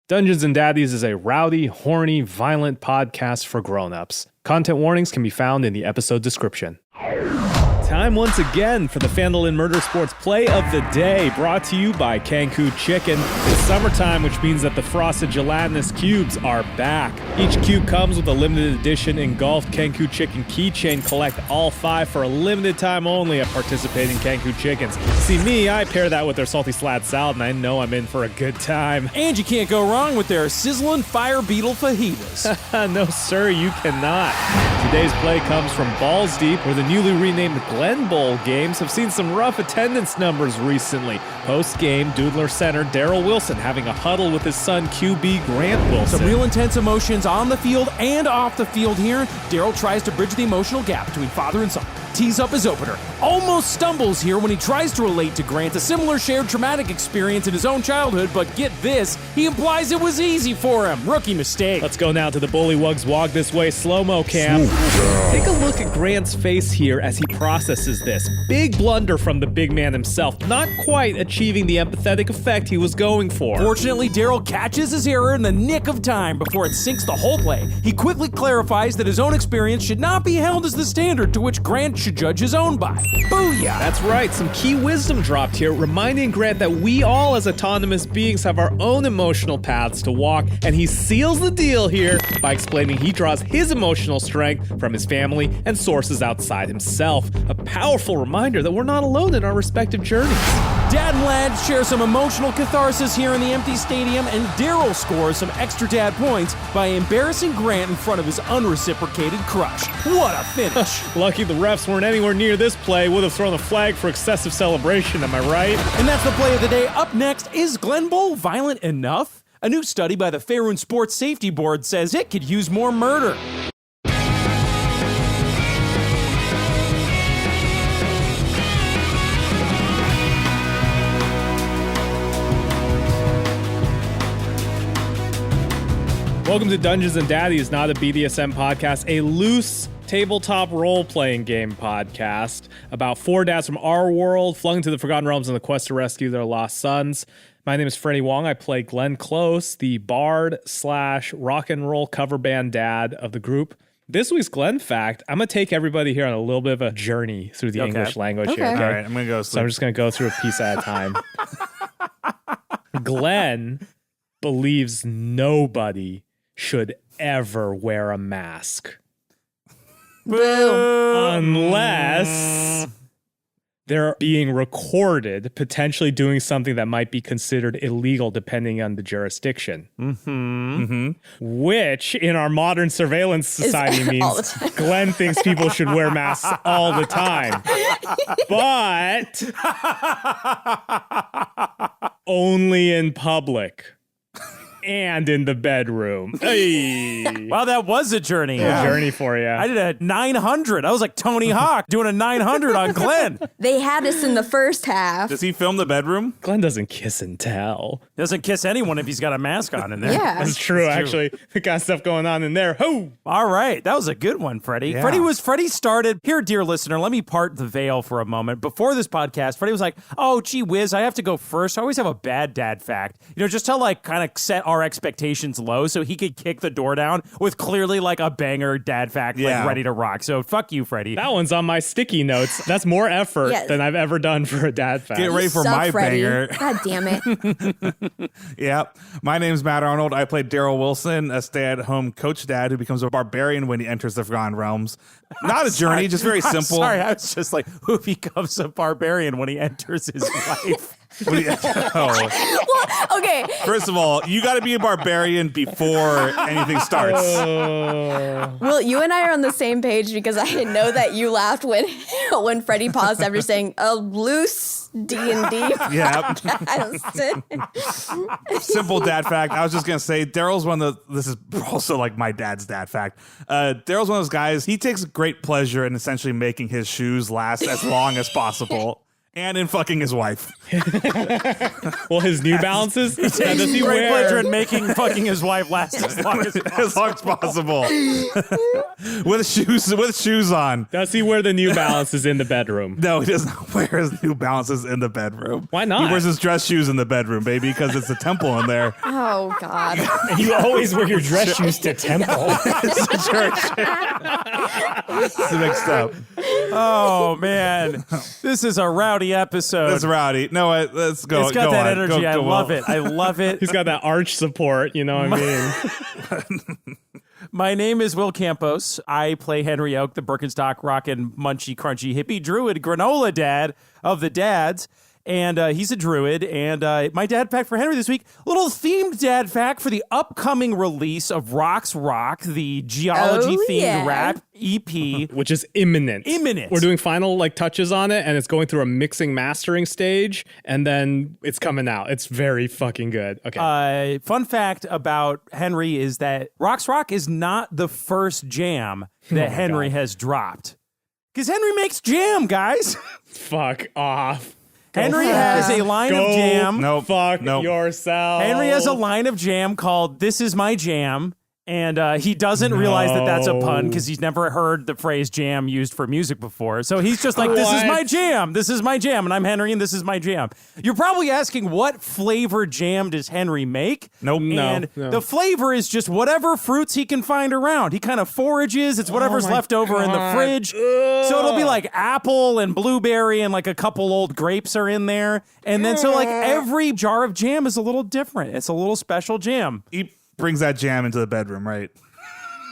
Dungeons and Daddies is a rowdy, horny, violent podcast for grown-ups. Content warnings can be found in the episode description. Time once again for the Fandolin Murder Sports Play of the Day, brought to you by Cancun Chicken. It's summertime, which means that the frosted gelatinous cubes are back. Each cube comes with a limited edition engulfed Cancun Chicken keychain. Collect all 5 for a limited time only at participating Cancun Chickens. See me, I pair that with their salty slat salad, and I know I'm in for a good time. And you can't go wrong with their sizzling fire beetle fajitas. No, sir, you cannot. Today's play comes from Balls Deep, where the newly renamed Glen Bowl games have seen some rough attendance numbers recently. Post-game, Doodler center Darryl Wilson having a huddle with his son QB Grant Wilson. Some real intense emotions on the field and off the field here. Darryl tries to bridge the emotional gap between father and son. Tees up his opener. Almost stumbles here when he tries to relate to Grant a similar shared traumatic experience in his own childhood, but get this, he implies it was easy for him. Rookie mistake. Let's go now to the Bullywugs Walk This Way slow-mo cam. Take a look at Grant's face here as he processes this. Big blunder from the big man himself, not quite achieving the empathetic effect he was going for. Fortunately, Darryl catches his error in the nick of time before it sinks the whole play. He quickly clarifies that his own experience should not be held as the standard to which Grant should judge his own by. Booyah! That's right, some key wisdom dropped here, reminding Grant that we all as autonomous beings have our own emotional paths to walk, and he seals the deal here by explaining he draws his emotional strength from his family and sources outside himself. A powerful reminder that we're not alone in our respective journeys. Dad and lad share some emotional catharsis here in the empty stadium, and Darryl scores some extra dad points by embarrassing Grant in front of his unreciprocated crush. What a finish! Lucky the refs weren't anywhere near this play, would have thrown a flag for excessive celebration, am I right? And that's the play of the day. Up next, is Glen Bowl violent enough? A new study by the Faerun Sports Safety Board says it could use more murder. Welcome to Dungeons and Daddies, not a BDSM podcast, a loose tabletop role-playing game podcast about 4 dads from our world flung into the Forgotten Realms in the quest to rescue their lost sons. My name is Freddie Wong. I play Glenn Close, the bard / rock and roll cover band dad of the group. This week's Glenn fact, I'm going to take everybody here on a little bit of a journey through the English language here. Okay? All right, I'm going to go sleep. So I'm just going to go through a piece at a time. Glenn believes nobody should ever wear a mask. Unless they're being recorded, potentially doing something that might be considered illegal depending on the jurisdiction. Which, in our modern surveillance society, means Glenn thinks people should wear masks all the time. But only in public. And in the bedroom. Hey. Wow, that was a journey. A journey for you. I did a 900. I was like Tony Hawk doing a 900 on Glenn. They had us in the first half. Does he film the bedroom? Glenn doesn't kiss and tell. Doesn't kiss anyone if he's got a mask on in there. Yeah. That's true, actually. The kind of stuff going on in there. Ho! All right. That was a good one, Freddie. Yeah. Freddie started, here, dear listener, let me part the veil for a moment. Before this podcast, Freddie was like, oh, gee whiz, I have to go first. I always have a bad dad fact. You know, just to like kind of set our expectations low so he could kick the door down with clearly like a banger dad fact like ready to rock. So fuck you, Freddie. That one's on my sticky notes. That's more effort than I've ever done for a dad fact. Get ready for my Freddie. banger. God damn it. Yep. My name's Matt Arnold. I played Darryl Wilson, a stay-at-home coach dad who becomes a barbarian when he enters the Forgotten Realms. Not a journey, just very simple. Sorry, I was just like, who becomes a barbarian when he enters his life? Well, okay. First of all, you got to be a barbarian before anything starts. Well, you and I are on the same page because I know that you laughed when Freddie paused after saying a loose D&D. Yeah. Simple dad fact. I was just going to say, Darryl's one of the, this is also like my dad's dad fact. Darryl's one of those guys, he takes great pleasure in essentially making his shoes last as long as possible. And in fucking his wife. Well, his New Balances. He takes does he great wear? pleasure in making fucking his wife last as long as possible. As long as possible. with shoes on. Does he wear the New Balances in the bedroom? No, he does not wear his New Balances in the bedroom. Why not? He wears his dress shoes in the bedroom, baby, because it's a temple in there. Oh, God. You always wear your dress shoes to temple. It's a church. It's mixed up. Oh, man. This is a rowdy episode. It's rowdy. No, let's go. It's got go that on. energy. Go, I go love on. it. I love it. He's got that arch support, you know what I mean? My name is Will Campos. I play Henry Oak, the Birkenstock rockin' munchy crunchy hippie druid granola dad of the dads. And he's a druid. And my dad fact for Henry this week, little themed dad fact for the upcoming release of Rocks Rock, the geology-themed rap EP. Which is imminent. We're doing final touches on it, and it's going through a mixing mastering stage, and then it's coming out. It's very fucking good. Okay. Fun fact about Henry is that Rocks Rock is not the first jam that Henry has dropped. Because Henry makes jam, guys. Fuck off. Henry has a line of jam. Fuck yourself. Henry has a line of jam called This Is My Jam. And he doesn't realize that that's a pun because he's never heard the phrase jam used for music before. So he's just like, this is my jam. This is my jam. And I'm Henry, and this is my jam. You're probably asking, what flavor jam does Henry make? Nope. And the flavor is just whatever fruits he can find around. He kind of forages. It's whatever's left over in the fridge. So it'll be like apple and blueberry and like a couple old grapes are in there. And then so like every jar of jam is a little different. It's a little special jam. He brings that jam into the bedroom, right?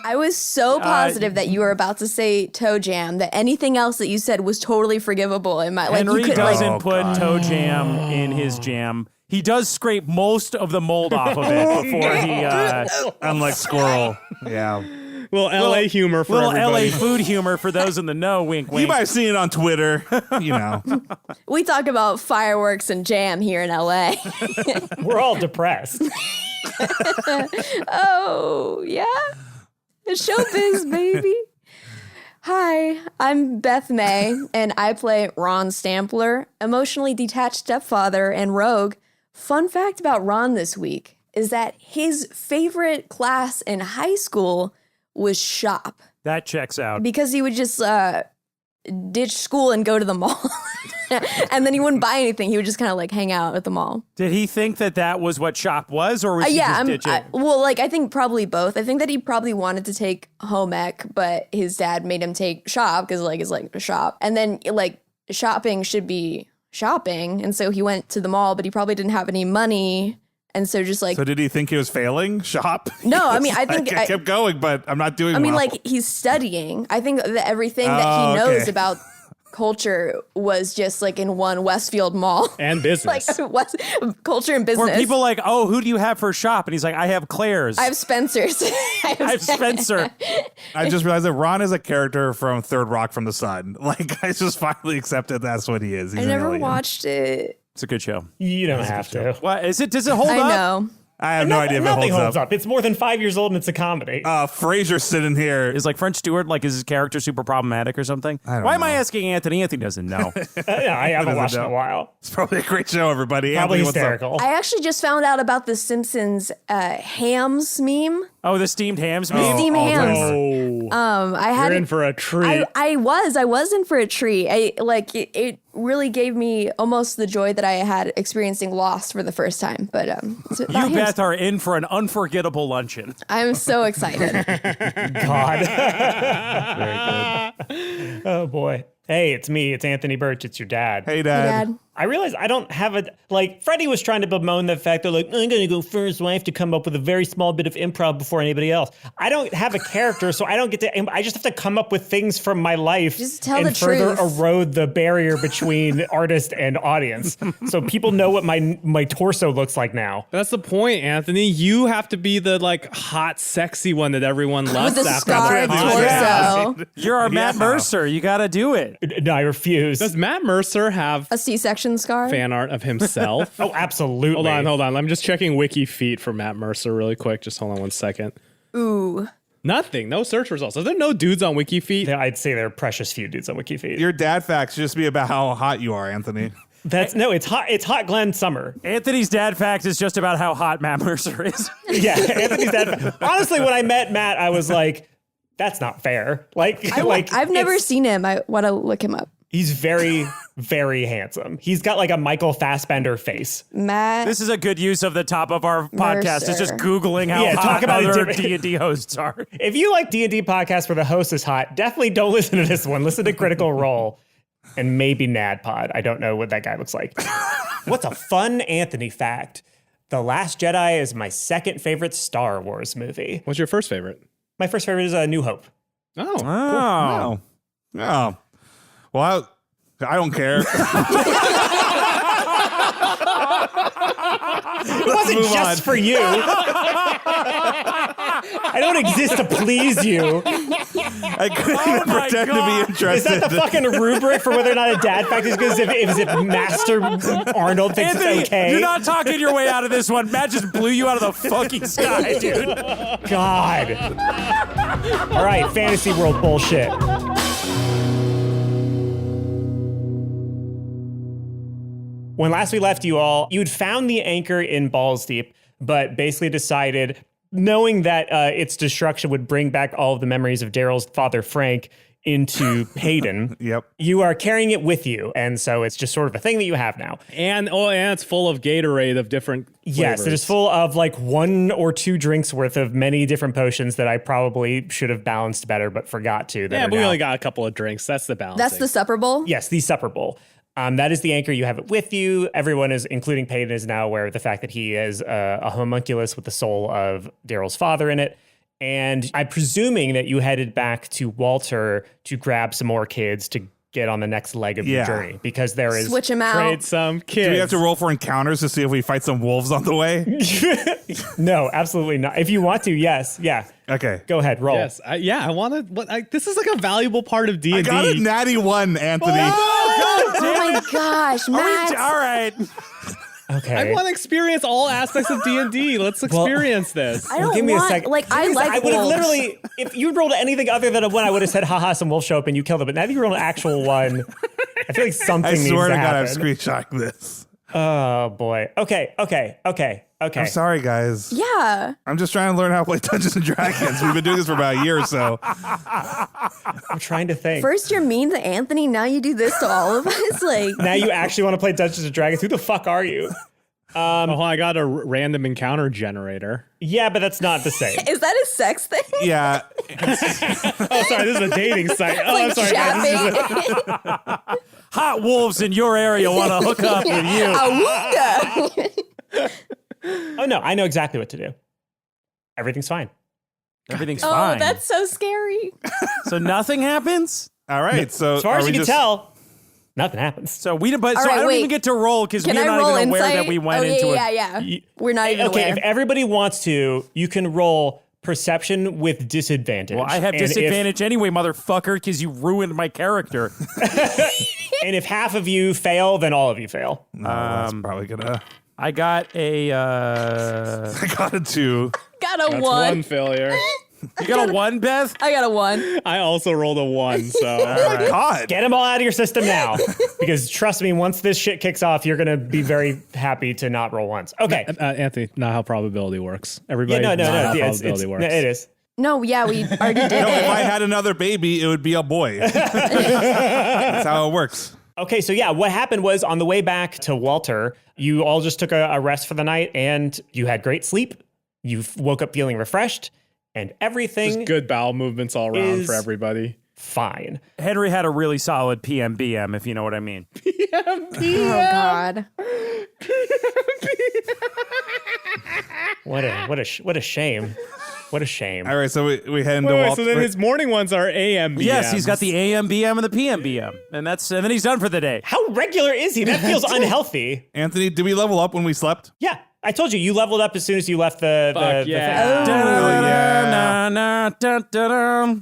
I was so positive that you were about to say toe jam that anything else that you said was totally forgivable. In my Henry doesn't Oh, put God. toe jam in his jam. He does scrape most of the mold off of it before he. Unlike Squirrel. Yeah. Little LA humor for little everybody. LA food humor for those in the know. Wink, wink. You might have seen it on Twitter. You know. We talk about fireworks and jam here in LA. We're all depressed. Oh, yeah? It's showbiz, baby. Hi, I'm Beth May, and I play Ron Stampler, emotionally detached stepfather and rogue. Fun fact about Ron this week is that his favorite class in high school was shop That checks out. because he would just ditch school and go to the mall. And then he wouldn't buy anything. He would just kind of hang out at the mall. Did he think that that was what shop was, or was he just ditching? I think probably both. I think that he probably wanted to take home ec, but his dad made him take shop because it's a shop. And then shopping should be shopping. And so he went to the mall, but he probably didn't have any money. And so just So did he think he was failing shop? No, I mean, I think I kept going, but I'm not doing well. he's studying. I think that everything that he knows about culture was just in one Westfield mall. And business. Culture and business. Were people who do you have for shop? And he's like, I have Claire's. I have Spencer's. I have Spencer. I just realized that Ron is a character from Third Rock from the Sun. I just finally accepted that's what he is. He's I an never alien. watched it. It's a good show. You don't have to. What is it? Does it hold up? I know. I have no idea if it Nothing holds up. It's more than 5 years old and it's a comedy. Fraser's sitting here. Is French Stewart is his character super problematic or something? I don't Why am I know. asking Anthony? Anthony doesn't know. Yeah, I haven't doesn't watched it in know. a while. It's probably a great show, everybody. Probably Anthony, what's up? hysterical. I actually just found out about the Simpsons hams meme. Oh, the steamed hams. The steamed hams. Oh, I had you're in for a treat. I was in for a treat. It really gave me almost the joy that I had experiencing Lost for the first time. But it's about You, hams. Beth, are in for an unforgettable luncheon. I'm so excited. God. Very good. Oh, boy. Hey, it's me. It's Anthony Burch. It's your dad. Hey, Dad. Dad. I realized I don't have a, Freddie was trying to bemoan the fact that, I'm going to go first, so I have to come up with a very small bit of improv before anybody else. I don't have a character, so I don't get to, I just have to come up with things from my life Just tell and the further truth. erode the barrier between artist and audience. So people know what my torso looks like now. That's the point, Anthony. You have to be the hot, sexy one that everyone loves With the after scarred the torso. You're our Matt Mercer. You got to do it. No, I refuse. Does Matt Mercer have A C-section scar. fan art of himself? Oh, absolutely. Hold on. I'm just checking Wiki feet for Matt Mercer really quick. Just hold on one second. Ooh. Nothing. No search results. Are there no dudes on WikiFeet? Yeah, I'd say there are precious few dudes on WikiFeet. Your dad facts should just be about how hot you are, Anthony. It's hot. It's hot Glen summer. Anthony's dad fact is just about how hot Matt Mercer is. Yeah, Anthony's dad. Honestly, when I met Matt, I was like, "That's not fair." I've never seen him. I want to look him up. He's very, very handsome. He's got like a Michael Fassbender face. Matt. This is a good use of the top of our podcast. Is just Mercer. Googling how Yeah, hot talk about other different- D&D hosts are. If you like D&D podcasts where the host is hot, definitely don't listen to this one. Listen to Critical Role and maybe NADPod. I don't know what that guy looks like. What's a fun Anthony fact? The Last Jedi is my second favorite Star Wars movie. What's your first favorite? My first favorite is A New Hope. Oh. Oh. Oh. Well, I don't care. It wasn't just for you. I don't exist to please you. I couldn't even my pretend to God. be interested. Is that the fucking rubric for whether or not a dad fact is good? If Master Arnold thinks Anthony, it's okay? you're not talking your way out of this one. Matt just blew you out of the fucking sky, dude. God. All right, fantasy world bullshit. When last we left you all, you'd found the anchor in Balls Deep, but basically decided, knowing that its destruction would bring back all of the memories of Darryl's father, Frank, into Hayden. Yep. You are carrying it with you, and so it's just sort of a thing that you have now. And it's full of Gatorade of different flavors. Yes, it is full of like 1 or 2 drinks worth of many different potions that I probably should have balanced better, but forgot to. Yeah, but we only got a couple of drinks. That's the balance. That's the supper bowl? Yes, the supper bowl. That is the anchor. You have it with you. Everyone is, including Peyton, is now aware of the fact that he is a homunculus with the soul of Darryl's father in it. And I'm presuming that you headed back to Walter to grab some more kids to get on the next leg of your journey, because there is Switch him out. Trade some kids. Do we have to roll for encounters to see if we fight some wolves on the way? No, absolutely not. If you want to, yes, yeah. Okay. Go ahead, roll. Yes, I want to. This is like a valuable part of D&D. I got a natty 1, Anthony. Oh my gosh, Matt. All right. Okay. I want to experience all aspects of D&D. Let's experience this. I don't Give me a want, second. like, I like I would have wolves. literally, if you rolled anything other than a 1, I would have said, haha, some wolves show up and you killed them. But now that you rolled an actual 1, I feel like something I needs swear to to God, I'm happen. screenshotting this. Oh, boy. Okay. I'm sorry, guys. Yeah. I'm just trying to learn how to play Dungeons and Dragons. We've been doing this for about a year or so. I'm trying to think. First you're mean to Anthony, now you do this to all of us. Like, Now you actually want to play Dungeons & Dragons. Who the fuck are you? I got a random encounter generator. Yeah, but that's not the same. is that a sex thing? Yeah. Oh, sorry, this is a dating site. Oh, I'm Like sorry, guys. This is chapping. Hot wolves in your area want to hook up with you. Awooga. Oh, no. I know exactly what to do. Everything's fine. Everything's Oh, fine. that's so scary. So nothing happens? All right. So As far as are you we can just- tell, nothing happens. So we but All so right, I don't wait. even get to roll because Can we're I not roll even aware insight? that we went oh, into it. yeah. We're not even Okay, aware. if everybody wants to, you can roll perception with disadvantage. Well, I have And if- disadvantage anyway, motherfucker, because you ruined my character. And if half of you fail, then all of you fail. No, that's probably gonna. I got a I got a 2. got a That's one. one failure. you got a 1, Beth? I got a 1. I also rolled a 1, so Oh my God. Get them all out of your system now. Because trust me, once this shit kicks off, you're going to be very happy to not roll once. Okay. Anthony, not how probability works. Everybody, Yeah, no. not how It's, probability works. it is. No, yeah, we already did No, if I it. had another baby, it would be a boy. That's how it works. Okay, so yeah, what happened was on the way back to Walter, you all just took a rest for the night and you had great sleep. You woke up feeling refreshed and everything Just good bowel movements all around is- for everybody. fine. Henry had a really solid PMBM, if you know what I mean. Oh, God. What a shame. What a shame. All right, so we head into Wait, Walter. so then his morning ones are AM. Yes, he's got the AMBM and the PMBM, and then he's done for the day. How regular is he? That feels unhealthy. Anthony, did we level up when we slept? Yeah, I told you leveled up as soon as you left the Fuck the yeah. thing. Oh, yeah. Da-da-da-da-da-da-da.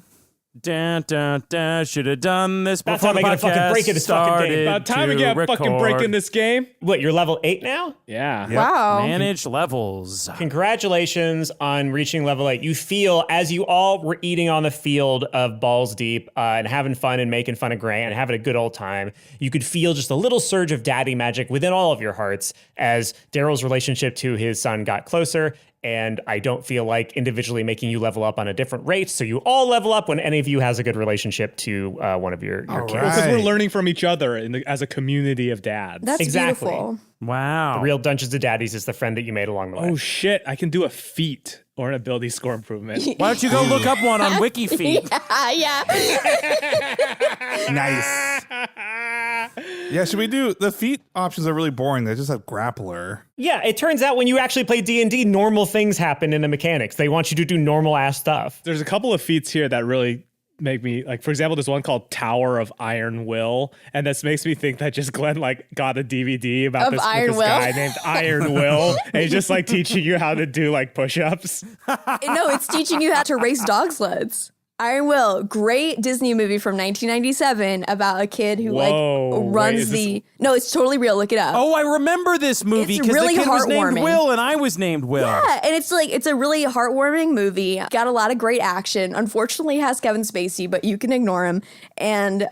Dun, dun, dun. Should have done this before That's how the they get a fucking podcast break in this fucking game. started About time we to get a fucking break record. in this game. What, you're level 8 now? Yeah. Wow. Manage levels. Congratulations on reaching level 8. You feel, as you all were eating on the field of Balls Deep and having fun and making fun of Gray and having a good old time, you could feel just a little surge of daddy magic within all of your hearts as Darryl's relationship to his son got closer. And I don't feel like individually making you level up on a different rate. So you all level up when any of you has a good relationship to one of your kids. right. Because we're learning from each other as a community of dads. That's Exactly. beautiful. Wow. Real Dungeons and Daddies is the friend that you made along the way. Oh shit, I can do a feat or an ability score improvement. Why don't you go look up one on WikiFeet? Yeah. Nice. Yeah, should we do the feat options are really boring. They just have grappler. Yeah, it turns out when you actually play D&D, normal things happen in the mechanics. They want you to do normal ass stuff. There's a couple of feats here that really make me, like, for example, there's one called Tower of Iron Will, and this makes me think that just Glenn like got a DVD about Of this, Iron with this Will? guy named Iron Will, and he's just like teaching you how to do like push-ups. No, it's teaching you how to race dog sleds. Iron Will, great Disney movie from 1997 about a kid who Whoa, like runs wait, is the. No, it's totally real. Look it up. Oh, I remember this movie It's because really the kid was named heartwarming. Will and I was named Will. Yeah, and it's a really heartwarming movie. Got a lot of great action. Unfortunately, it has Kevin Spacey, but you can ignore him. And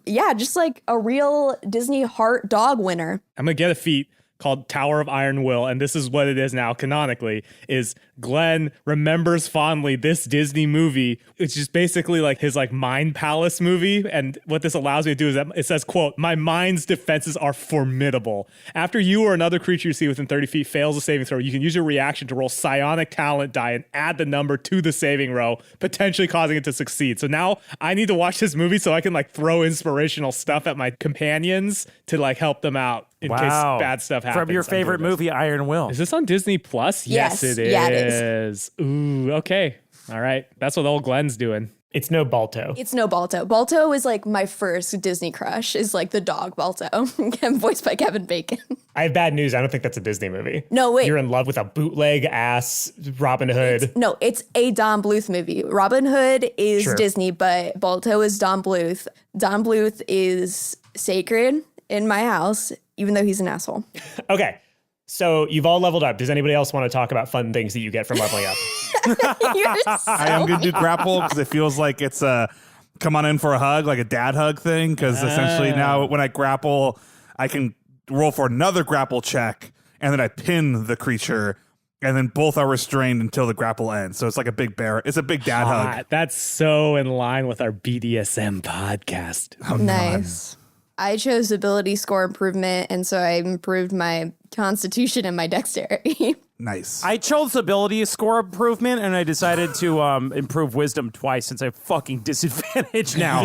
yeah, just like a real Disney heart dog winner. I'm gonna get a feat called Tower of Iron Will, and this is what it is now canonically, is Glenn remembers fondly this Disney movie, which is basically like his like mind palace movie. And what this allows me to do is that it says, quote, "My mind's defenses are formidable. After you or another creature you see within 30 feet fails a saving throw, you can use your reaction to roll psionic talent die and add the number to the saving row, potentially causing it to succeed." So now I need to watch this movie so I can like throw inspirational stuff at my companions to like help them out in case bad stuff happens. From your I'm favorite doing this. movie, Iron Will. Is this on Disney Plus? Yes. Yes, it is. Yeah, it Ooh, okay. All right. That's what old Glenn's doing. It's no Balto. It's no Balto. Balto is like my first Disney crush. Is like the dog Balto, voiced by Kevin Bacon. I have bad news. I don't think that's a Disney movie. No, wait. You're in love with a bootleg ass Robin Hood. No, it's a Don Bluth movie. Robin Hood is Sure. Disney, but Balto is Don Bluth. Don Bluth is sacred in my house, even though he's an asshole. Okay. So you've all leveled up. Does anybody else want to talk about fun things that you get from leveling up? You're so I am going to do grapple because it feels like it's a come on in for a hug, like a dad hug thing. Because essentially now when I grapple, I can roll for another grapple check and then I pin the creature and then both are restrained until the grapple ends. So it's like a big bear. It's a big dad hug. Ah, that's so in line with our BDSM podcast. nice. I chose ability score improvement, and so I improved my constitution and my dexterity. Nice. I chose ability score improvement and I decided to improve wisdom twice since I have fucking disadvantage now.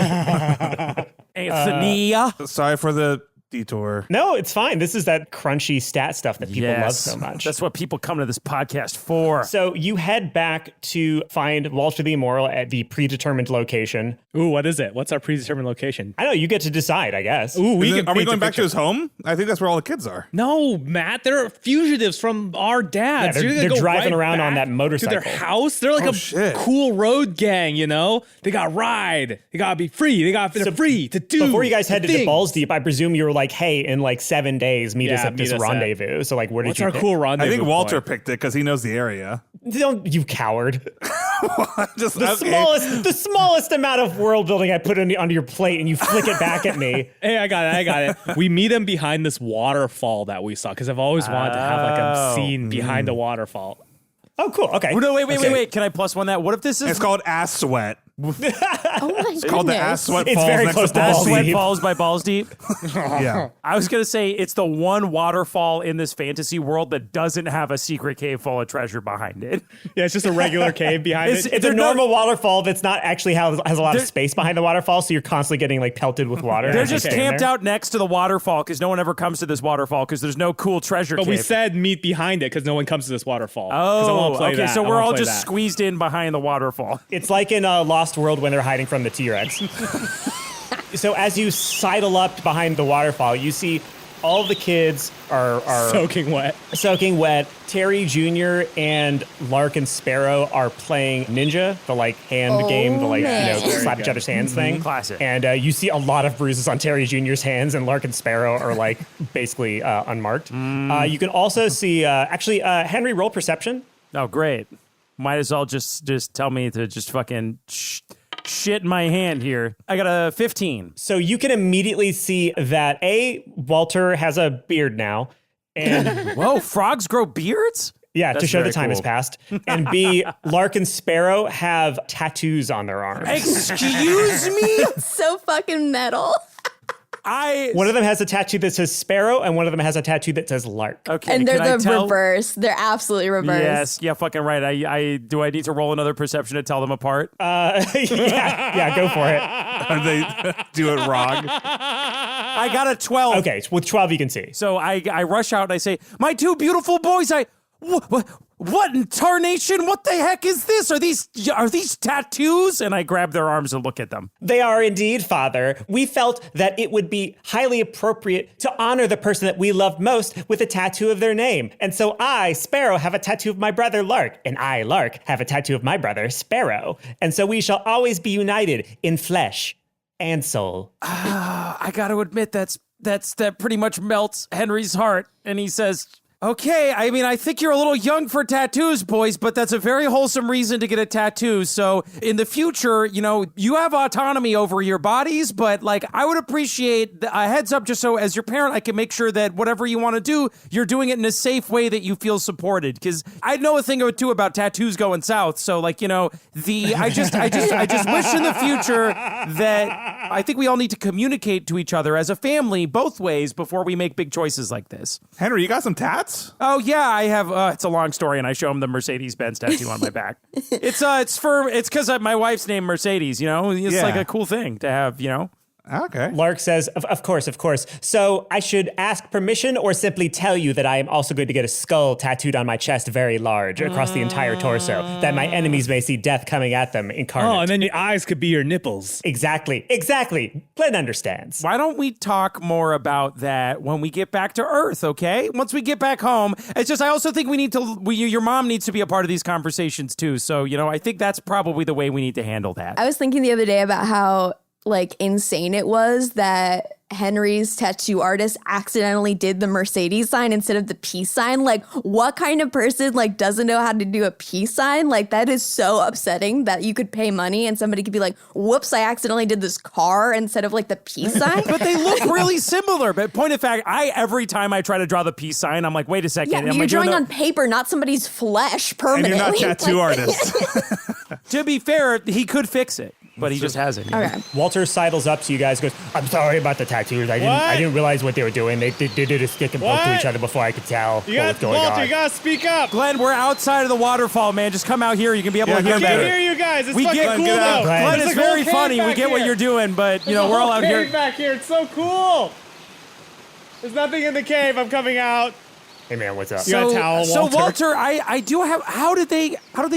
Anthony. Sorry for the detour. No, it's fine. This is that crunchy stat stuff that people love so much. That's what people come to this podcast for. So you head back to find Walter the Immoral at the predetermined location. Ooh, what is it? What's our predetermined location? I know, you get to decide, I guess. Ooh, Are we paint going a back to picture. his home? I think that's where all the kids are. No, Matt, they're fugitives from our dads. Yeah, You're gonna they're go driving right around on back that motorcycle. to their house. They're like a shit. cool road gang, you know? They got ride. They gotta be free. They're free to do. Before you guys head to the things. Balls Deep, I presume you were like, hey, in like 7 days, meet us Yeah, at this meet us at- rendezvous. So like, where did What's you our pick? cool I rendezvous? think Walter point? picked it because he knows the area. Don't, you coward. Just The smallest amount of world building I put onto your plate and you flick it back at me. Hey, I got it. We meet him behind this waterfall that we saw because I've always wanted to have like a scene behind a waterfall. Oh, cool. Okay. No, wait. Can I plus one that? What if this is It's called ass sweat. Oh my It's called the ass sweat It's falls very next close to Balls Balls Sweat Deep. Falls by Balls Deep? Yeah. I was going to say it's the one waterfall in this fantasy world that doesn't have a secret cave full of treasure behind it. Yeah, it's just a regular cave behind it. It's a normal waterfall that's not actually has a lot of space behind the waterfall, so you're constantly getting like pelted with water. They're as you just stand camped there. out next to the waterfall because no one ever comes to this waterfall because there's no cool treasure But cave. we said meet behind it because no one comes to this waterfall. 'Cause I wanna Oh, play okay. that. So I we're wanna all play just that. squeezed in behind the waterfall. It's like in Lost World when they're hiding from the T-Rex. So as you sidle up behind the waterfall, you see all the kids are Soaking wet. soaking wet. Terry Jr. and Lark and Sparrow are playing Ninja, the hand game, the man. slap each other's hands thing. Classic. And you see a lot of bruises on Terry Jr.'s hands, and Lark and Sparrow are basically unmarked. You can also see Henry, roll perception. Oh, great. Might as well just tell me to just fucking shit in my hand here. I got a 15. So you can immediately see that Walter has a beard now, and Whoa, frogs grow beards? yeah, That's to show the very time has cool. passed. And B, Lark and Sparrow have tattoos on their arms. Excuse me? So fucking metal. One of them has a tattoo that says Sparrow, and one of them has a tattoo that says Lark. Okay, And they're can I the tell? reverse. They're absolutely reverse. Yes, yeah, fucking right. I do I need to roll another perception to tell them apart? Yeah, go for it. Or they do it wrong. I got a 12. Okay, with 12 you can see. So I rush out and I say, my two beautiful boys, what in tarnation? What the heck is this? Are these tattoos? And I grab their arms and look at them. They are indeed, Father. We felt that it would be highly appropriate to honor the person that we loved most with a tattoo of their name. And so I, Sparrow, have a tattoo of my brother, Lark. And I, Lark, have a tattoo of my brother, Sparrow. And so we shall always be united in flesh and soul. I got to admit, that pretty much melts Henry's heart. And he says, okay, I mean, I think you're a little young for tattoos, boys, but that's a very wholesome reason to get a tattoo. So in the future, you have autonomy over your bodies, but I would appreciate a heads up just so as your parent, I can make sure that whatever you want to do, you're doing it in a safe way that you feel supported. Because I know a thing or two about tattoos going south. So I just wish in the future that I think we all need to communicate to each other as a family both ways before we make big choices like this. Henry, you got some tats? Oh yeah, I have. It's a long story, and I show him the Mercedes-Benz tattoo on my back. It's because my wife's name Mercedes. It's Yeah. like a cool thing to have. Okay. Lark says, of course. So I should ask permission or simply tell you that I am also going to get a skull tattooed on my chest very large across the entire torso, that my enemies may see death coming at them incarnate. Oh, and then your eyes could be your nipples. Exactly. Glenn understands. Why don't we talk more about that when we get back to Earth? Okay, once we get back home. It's just I also think we need to. Your mom needs to be a part of these conversations too. So I think that's probably the way we need to handle that. I was thinking the other day about how insane it was that Henry's tattoo artist accidentally did the Mercedes sign instead of the peace sign. What kind of person doesn't know how to do a peace sign? That is so upsetting that you could pay money and somebody could be like, whoops, I accidentally did this car instead of the peace sign. But they look really similar. But point of fact, every time I try to draw the peace sign, I'm like, wait a second. Yeah, Am you're I doing drawing on paper, not somebody's flesh permanently. And you're not tattoo artists. To be fair, he could fix it, but he just hasn't. Okay. Walter sidles up to you guys, goes, I'm sorry about the tattoos. I didn't realize what they were doing. They did a stick and poke to each other before I could tell what was going on. You gotta speak up. Glenn, we're outside of the waterfall, man. Just come out here. You can be able to hear I can't better. hear you guys. It's We fucking get cool Glenn, get out. though. Glenn, There's it's a whole very cave funny. We back get what here. you're doing, but There's we're a all whole out cave here. back here. It's so cool. There's nothing in the cave. I'm coming out. Hey man, what's up? You got a towel, So Walter? Walter, I do have. How did they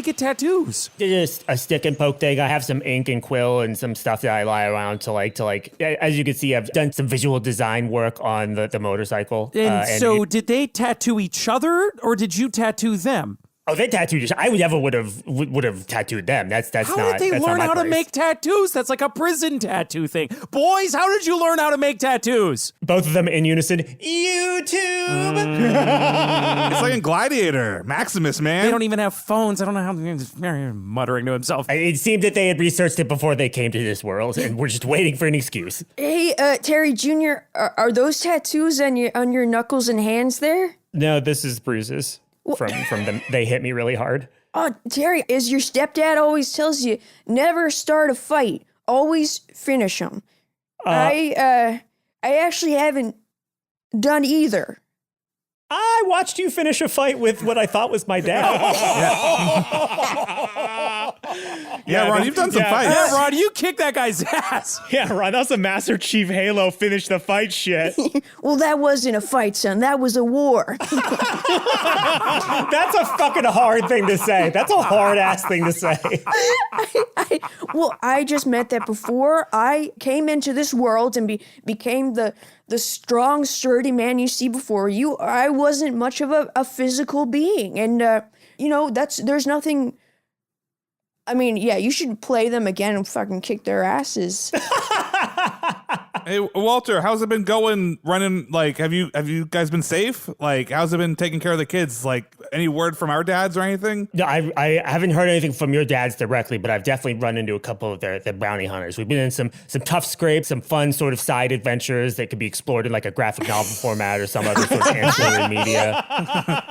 get tattoos? Just a stick and poke thing. I have some ink and quill and some stuff that I lie around to as you can see, I've done some visual design work on the motorcycle. And so, did they tattoo each other, or did you tattoo them? Oh, they tattooed. I never would have tattooed them. That's How not. did they that's not learn my how to place. make tattoos? That's like a prison tattoo thing. Boys, how did you learn how to make tattoos? Both of them in unison. YouTube. It's like in Gladiator. Maximus, man. They don't even have phones. I don't know how. Muttering to himself. It seemed that they had researched it before they came to this world, and we're just waiting for an excuse. Hey, Terry Jr., are those tattoos on your knuckles and hands there? No, this is bruises from them. They hit me really hard. Oh, Terry, as your stepdad always tells you, never start a fight. Always finish them. I actually haven't done either. I watched you finish a fight with what I thought was my dad. Yeah, Ron, you've done some fights. Yeah, Ron, you kicked that guy's ass. Yeah, Ron, that was a Master Chief Halo finish the fight shit. Well, that wasn't a fight, son. That was a war. That's a fucking hard thing to say. That's a hard ass thing to say. I just meant that before I came into this world and became the the strong, sturdy man you see before you. I wasn't much of a physical being. And, there's nothing. I mean, yeah, you should play them again and fucking kick their asses. Hey, Walter, how's it been going running? Like, have you guys been safe? Like, how's it been taking care of the kids? Like, any word from our dads or anything? No, I haven't heard anything from your dads directly, but I've definitely run into a couple of their bounty hunters. We've been in some tough scrapes, some fun sort of side adventures that could be explored in like a graphic novel format or some other sort of ancillary media.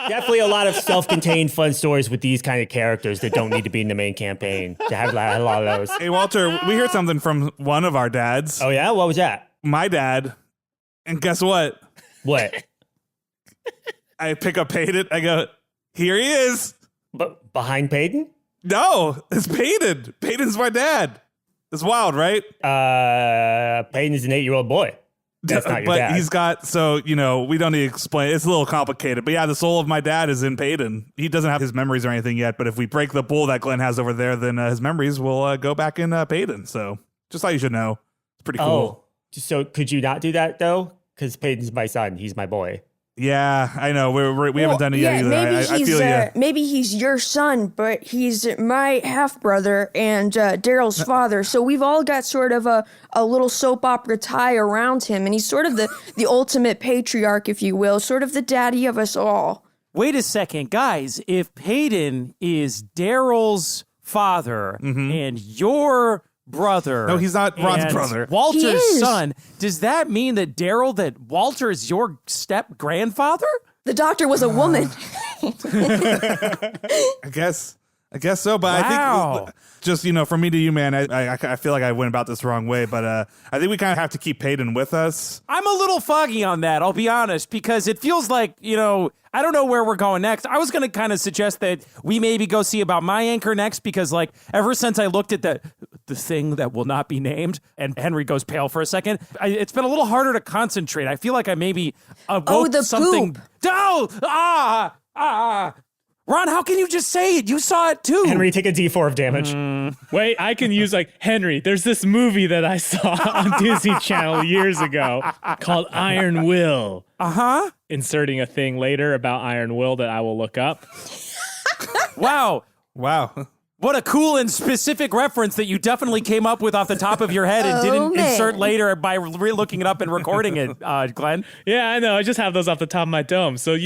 Definitely a lot of self-contained fun stories with these kind of characters that don't need to be in the main campaign. I had a lot of those. Hey, Walter, we heard something from one of our dads. Oh, yeah? What was that? My dad. And guess what? What? I pick up Peyton. I go, here he is. But behind Peyton? No, it's Peyton. Peyton's my dad. It's wild, right? Peyton's an 8-year-old boy. That's not your dad. But he's got, we don't need to explain. It's a little complicated. But yeah, the soul of my dad is in Peyton. He doesn't have his memories or anything yet. But if we break the bull that Glenn has over there, then his memories will go back in Peyton. So just thought you should know. It's pretty cool. Oh, so could you not do that, though? Because Peyton's my son. He's my boy. Yeah, I know. We haven't done it yet either. I feel you. Maybe he's your son, but he's my half-brother and Darryl's father. So we've all got sort of a little soap opera tie around him. And he's sort of the ultimate patriarch, if you will, sort of the daddy of us all. Wait a second, guys. If Peyton is Darryl's father and your brother. No, he's not Ron's brother. Walter's son. Does that mean that Walter is your step-grandfather? The doctor was a woman. I guess so, but wow. I think just, from me to you, man, I feel like I went about this the wrong way, but I think we kind of have to keep Peyton with us. I'm a little foggy on that, I'll be honest, because it feels like, I don't know where we're going next. I was going to kind of suggest that we maybe go see about my anchor next, because like ever since I looked at the thing that will not be named, and Henry goes pale for a second, it's been a little harder to concentrate. I feel like I maybe awoke something. Poop. Ron, how can you just say it? You saw it too. Henry, take a D4 of damage. Wait, I can use Henry, there's this movie that I saw on Disney Channel years ago called Iron Will. Uh-huh. Inserting a thing later about Iron Will that I will look up. Wow. What a cool and specific reference that you definitely came up with off the top of your head and didn't insert later by looking it up and recording it, Glenn. Yeah, I know. I just have those off the top of my dome. So,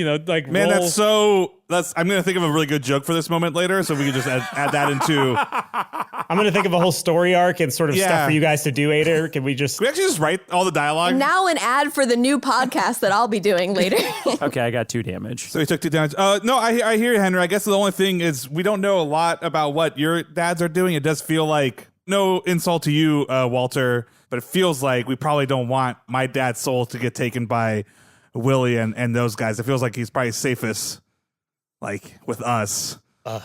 Man, I'm going to think of a really good joke for this moment later, so we can just add that into... I'm going to think of a whole story arc and sort of stuff for you guys to do later. Can we actually just write all the dialogue? Now an ad for the new podcast that I'll be doing later. Okay, I got 2 damage. So he took 2 damage. No, I hear you, Henry. I guess the only thing is we don't know a lot about what your dads are doing. It does feel like, no insult to you, Walter, but it feels like we probably don't want my dad's soul to get taken by Willie and those guys. It feels like he's probably safest, with us. By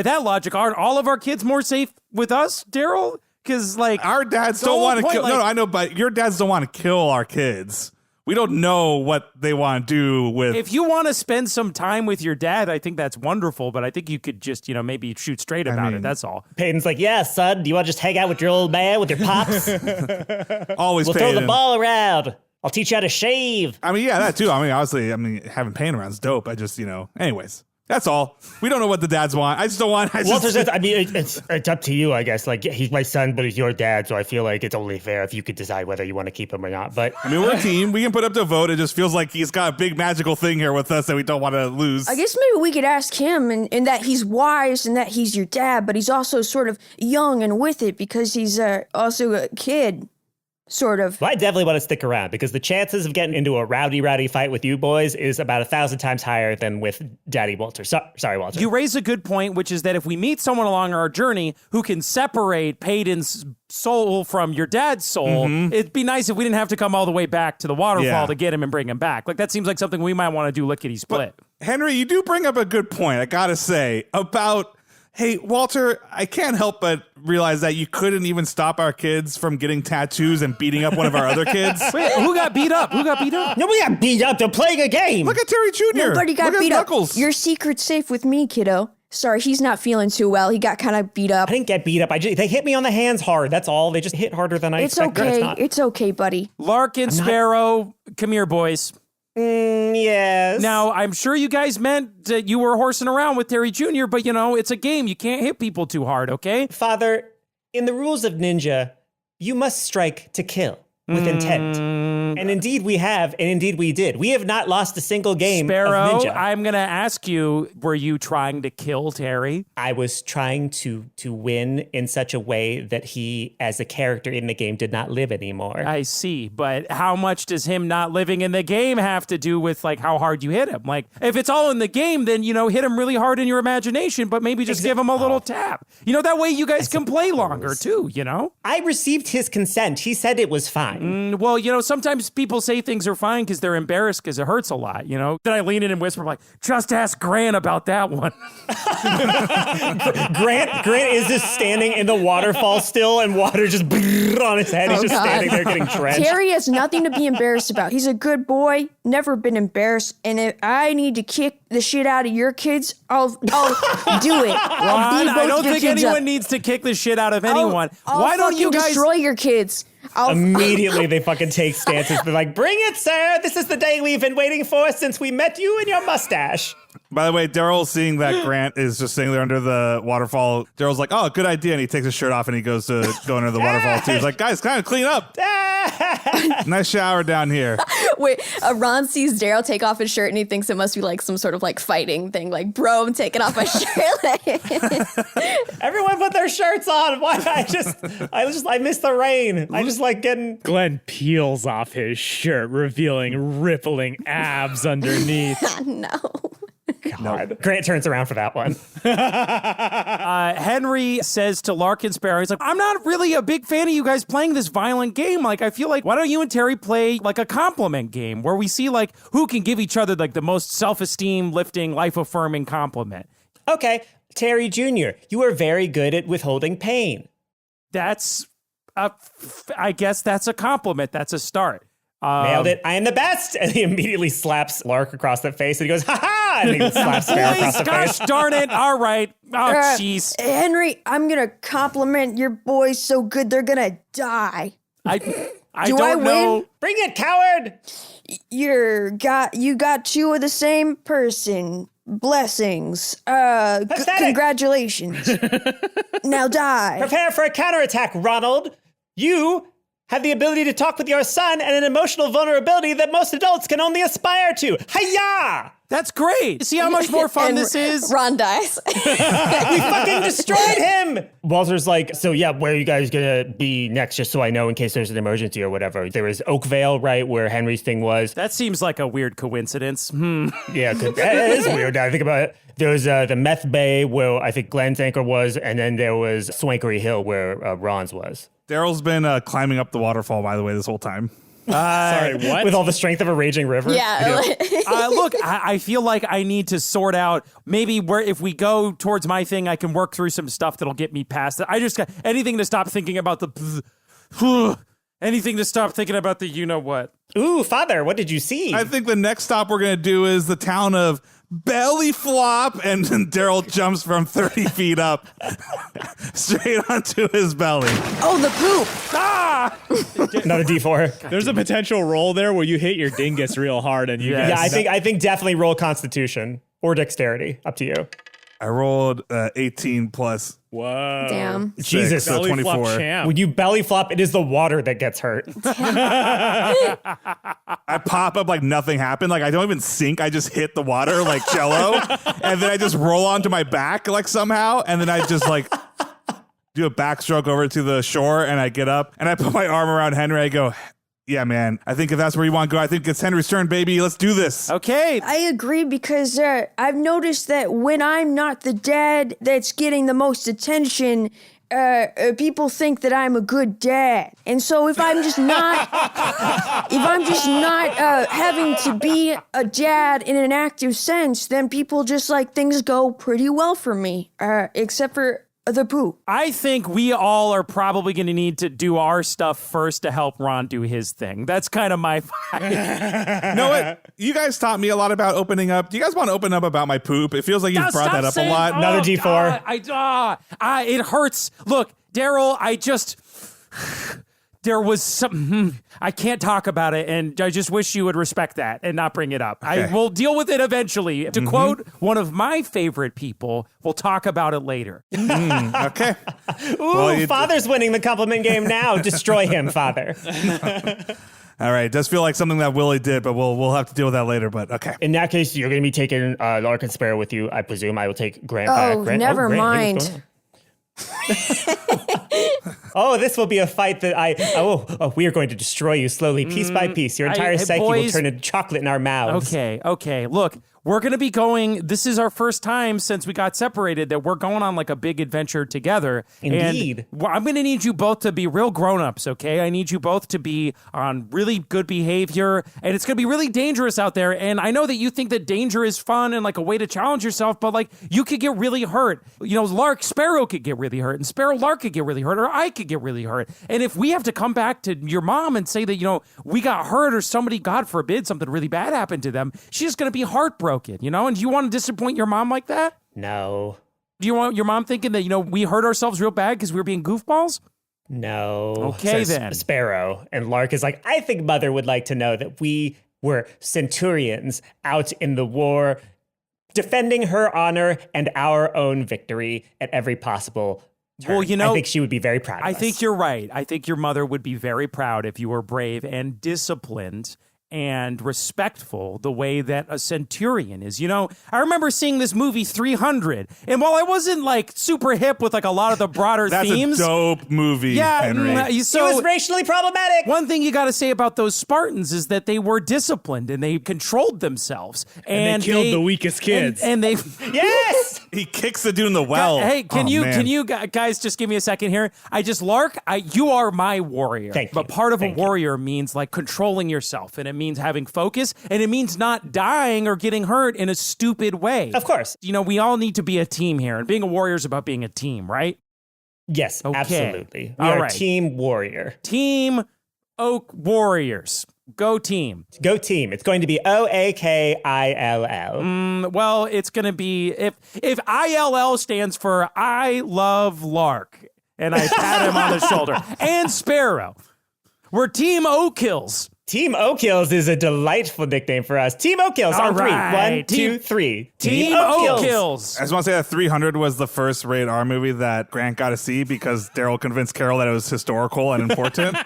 that logic, aren't all of our kids more safe with us, Darryl? Because our dads don't want to kill. No, I know, but your dads don't want to kill our kids. We don't know what they want to do with. If you want to spend some time with your dad, I think that's wonderful. But I think you could just, maybe shoot straight about it. That's all. Peyton's like, yeah, son, do you want to just hang out with your old man, with your pops? Always we'll Peyton. throw the ball around. I'll teach you how to shave. Yeah, that too. Obviously, having Payne around is dope. I just, anyways. That's all. We don't know what the dads want. I just don't want. It's up to you, I guess. He's my son, but he's your dad, so I feel like it's only fair if you could decide whether you want to keep him or not. But we're a team. We can put up to vote. It just feels like he's got a big magical thing here with us that we don't want to lose. I guess maybe we could ask him, and that he's wise and that he's your dad, but he's also sort of young and with it because he's also a kid. Sort of. Well, I definitely want to stick around because the chances of getting into a rowdy fight with you boys is about 1,000 times higher than with Daddy Walter. Sorry, Walter. You raise a good point, which is that if we meet someone along our journey who can separate Peyton's soul from your dad's soul, it'd be nice if we didn't have to come all the way back to the waterfall to get him and bring him back. That seems like something we might want to do lickety-split. But, Henry, you do bring up a good point, I gotta say, about... Hey, Walter, I can't help but realize that you couldn't even stop our kids from getting tattoos and beating up one of our other kids. Wait, who got beat up? Nobody got beat up. They're playing a game. Look at Terry Jr. Nobody got Look beat at up. Knuckles. Your secret's safe with me, kiddo. Sorry, he's not feeling too well. He got kind of beat up. I didn't get beat up. They hit me on the hands hard. That's all. They just hit harder than I expected. It's okay, buddy. Larkin, Sparrow, come here, boys. Yes. Now, I'm sure you guys meant that you were horsing around with Terry Jr., but, it's a game. You can't hit people too hard, okay? Father, in the rules of ninja, you must strike to kill with intent. And indeed we have, and indeed we did. We have not lost a single game Sparrow, of ninja. I'm going to ask you, were you trying to kill Terry? I was trying to win in such a way that he, as a character in the game, did not live anymore. I see, but how much does him not living in the game have to do with, how hard you hit him? If it's all in the game, then, hit him really hard in your imagination, but maybe just give him a little tap. That way you guys can play longer, too, I received his consent. He said it was fine. Sometimes people say things are fine because they're embarrassed because it hurts a lot, Then I lean in and whisper, just ask Grant about that one. Grant is just standing in the waterfall still, and water just on his head. He's just standing there getting drenched. Terry has nothing to be embarrassed about. He's a good boy, never been embarrassed. And if I need to kick the shit out of your kids, I'll do it. I'll beat both I don't your think kids anyone up. needs to kick the shit out of anyone. I'll Why don't you guys destroy your kids? Immediately they fucking take stances. They're like, bring it, sir. This is the day we've been waiting for since we met you and your mustache. By the way, Darryl, seeing that Grant is just sitting there under the waterfall, Darryl's like, oh, good idea. And he takes his shirt off and he goes to go under the waterfall too. He's like, guys, kind of clean up. Nice shower down here. Wait, Ron sees Darryl take off his shirt and he thinks it must be some sort of fighting thing. Bro, I'm taking off my shirt. Everyone put their shirts on. Why? I miss the rain. I just like getting. Glenn peels off his shirt, revealing rippling abs underneath. No. God. Grant turns around for that one. Henry says to Larkin Sparrow, he's like, I'm not really a big fan of you guys playing this violent game. I feel like, why don't you and Terry play a compliment game where we see who can give each other the most self-esteem lifting, life-affirming compliment? Okay, Terry Jr., you are very good at withholding pain. That's, I guess that's a compliment. That's a start. Nailed it. I am the best. And he immediately slaps Lark across the face and he goes, ha ha! And he slaps Sparrow across the face. Gosh darn it. All right. Oh, jeez. Henry, I'm going to compliment your boys so good they're going to die. I Do don't I know. win? Bring it, coward! You got two of the same person. Blessings. Congratulations. Now die. Prepare for a counterattack, Ronald. You have the ability to talk with your son and an emotional vulnerability that most adults can only aspire to. Hi-ya! That's great. See how much more fun And this is? Ron dies. We fucking destroyed him! Walter's like, so yeah, where are you guys gonna be next, just so I know in case there's an emergency or whatever. There was Oakvale, right, where Henry's thing was. That seems like a weird coincidence. Yeah, it is weird now I think about it. There was the Meth Bay where I think Glenn's anchor was, and then there was Swankery Hill where Ron's was. Daryl's been climbing up the waterfall, by the way, this whole time. Sorry, what? With all the strength of a raging river? Yeah. Look, I feel like I need to sort out maybe where if we go towards my thing, I can work through some stuff that'll get me past it. I just got anything to stop thinking about anything to stop thinking about the you-know-what. Ooh, Father, what did you see? I think the next stop we're going to do is the town of Belly Flop, and Darryl jumps from 30 feet up straight onto his belly. Oh, the poop. Ah! Another D4. There's a potential roll there where you hit your dingus real hard and you Yeah. guys. Yeah, I think definitely roll Constitution or Dexterity. Up to you. I rolled 18 plus. Whoa. Damn. Jesus. So Belly flop 24. champ. When you belly flop, it is the water that gets hurt. I pop up like nothing happened. Like I don't even sink. I just hit the water like Jello, and then I just roll onto my back like somehow, and then I just like do a backstroke over to the shore, and I get up and I put my arm around Henry. I go, yeah, man, I think if that's where you want to go, I think it's Henry's turn, baby. Let's do this. Okay. I agree because I've noticed that when I'm not the dad that's getting the most attention, people think that I'm a good dad. And so if I'm just not having to be a dad in an active sense, then people just like things go pretty well for me. Except for The poop. I think we all are probably going to need to do our stuff first to help Ron do his thing. That's kind of my vibe. You know what? You guys taught me a lot about opening up. Do you guys want to open up about my poop? It feels like you've brought that up a lot. Another D4. It hurts. Look, Darryl, there was something, I can't talk about it, and I just wish you would respect that and not bring it up. Okay. I will deal with it eventually. To quote one of my favorite people, we'll talk about it later. Okay. Ooh, Father's winning the compliment game now. Destroy him, Father. All right. It does feel like something that Willie did, but we'll have to deal with that later. But okay. In that case, you're going to be taking Lark and Sparrow with you. I presume I will take Grant Oh, back. Grant, never Grant, hey, mind. what's going on? Oh, this will be a fight that we are going to destroy you slowly, piece by piece. Your entire psyche will turn into chocolate in our mouths. Okay. Look, we're going to be going, this is our first time since we got separated that we're going on like a big adventure together. Indeed. And I'm going to need you both to be real grown-ups, okay? I need you both to be on really good behavior, and it's going to be really dangerous out there. And I know that you think that danger is fun and like a way to challenge yourself, but like you could get really hurt. You know, Lark, Sparrow could get really hurt, and Sparrow, Lark could get really hurt, or I could get really hurt. And if we have to come back to your mom and say that, you know, we got hurt or somebody, God forbid, something really bad happened to them, she's just going to be heartbroken. You know, and do you want to disappoint your mom like that? No. Do you want your mom thinking that, you know, we hurt ourselves real bad because we were being goofballs? No. Okay, Says then. Sparrow. And Lark is like, I think Mother would like to know that we were centurions out in the war, defending her honor and our own victory at every possible turn. Well, you know, I think she would be very proud of us. I think you're right. I think your mother would be very proud if you were brave and disciplined and respectful the way that a centurion is. You know, I remember seeing this movie 300, and while I wasn't like super hip with like a lot of the broader themes, That's a dope movie, Henry. So it was racially problematic. one thing you got to say about those Spartans is that they were disciplined and they controlled themselves, and they killed the weakest kids. and they Yes. He kicks the dude in the well. Hey, can man. you guys just give me a second here? Lark, you are my warrior. Thank you. But part of Thank a warrior means like controlling yourself, and it means having focus, and it means not dying or getting hurt in a stupid way. Of course. You know, we all need to be a team here, and being a warrior is about being a team, right? Yes, Okay. absolutely. We All are right. Team Warrior. Team Oak Warriors. Go team. Go team. It's going to be OAKILL. Well, it's going to be, if ILL stands for I love Lark, and I pat him on the shoulder, and Sparrow. We're Team O'Kills. Team O'Kills is a delightful nickname for us. Team O'Kills All on three. right. 1, 2, 3. Team O'Kills. I just want to say that 300 was the first rated R movie that Grant got to see because Darryl convinced Carol that it was historical and important.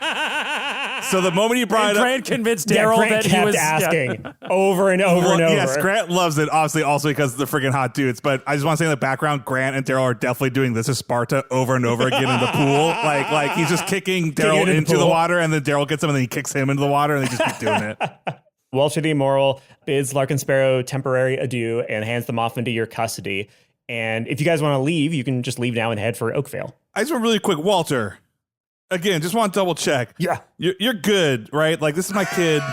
So the moment you brought it up, Grant convinced Yeah, Darryl Grant that he kept was asking over and over and over. yes, Grant loves it, obviously also because they're freaking hot dudes. But I just want to say in the background, Grant and Darryl are definitely doing this as Sparta over and over again in the pool. Like he's just kicking Darryl into the into the pool. water, and then Darryl gets him, and then he kicks him into the water, and they just keep doing it. Walter the Immoral bids Lark and Sparrow temporary adieu and hands them off into your custody. And if you guys want to leave, you can just leave now and head for Oakvale. I just want really quick, Walter. Again, just want to double check. Yeah. You're good, right? Like, this is my kid.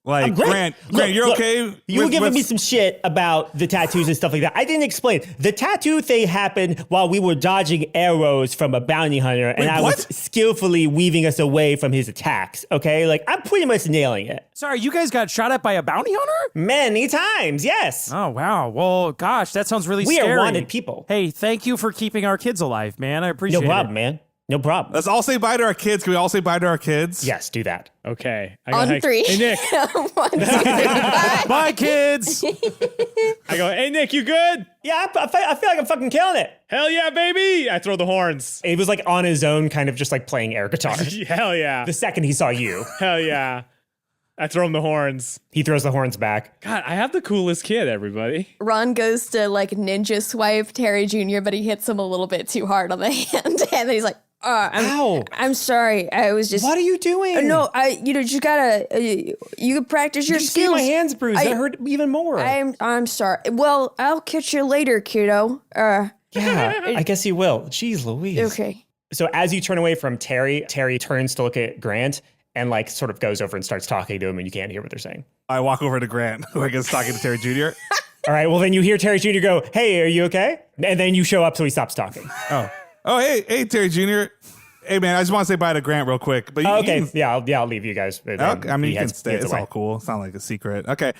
Like, Great. Grant, Look, you're look, okay? You were with- giving with- me some shit about the tattoos and stuff like that. I didn't explain. The tattoo thing happened while we were dodging arrows from a bounty hunter, and I was what? skillfully weaving us away from his attacks. Okay? Like, I'm pretty much nailing it. Sorry, you guys got shot at by a bounty hunter? Many times, yes. Oh, wow. Well, gosh, that sounds really We scary. are wanted people. Hey, thank you for keeping our kids alive, man. I appreciate No problem, it. man. No problem. Let's all say bye to our kids. Can we all say bye to our kids? Yes, do that. Okay. I On go, three. Hey, Nick. 1, 2, 3, bye. Bye, kids. I go, hey, Nick, you good? Yeah, I feel like I'm fucking killing it. Hell yeah, baby. I throw the horns. It was like on his own, kind of just like playing air guitar. Hell yeah. The second he saw you, Hell yeah. I throw him the horns. he throws the horns back. God, I have the coolest kid, everybody. Ron goes to like ninja swipe Terry Jr., but he hits him a little bit too hard on the hand. And then he's like, Ow. I'm sorry. I was just. What are you doing? No, just gotta. You can practice your You see skills. my hands bruised. That hurt even more. I'm sorry. Well, I'll catch you later, kiddo. Yeah, I guess you will. Jeez Louise. Okay. So as you turn away from Terry turns to look at Grant and like sort of goes over and starts talking to him, and you can't hear what they're saying. I walk over to Grant, who I guess is talking to Terry Jr. All right, well, then you hear Terry Jr. go, hey, are you okay? And then you show up, so he stops talking. Oh, hey, Terry Jr. Hey, man, I just want to say bye to Grant real quick. But Okay, I'll leave you guys. Okay. I mean, you can stay. It's all cool. It's not like a secret. Okay.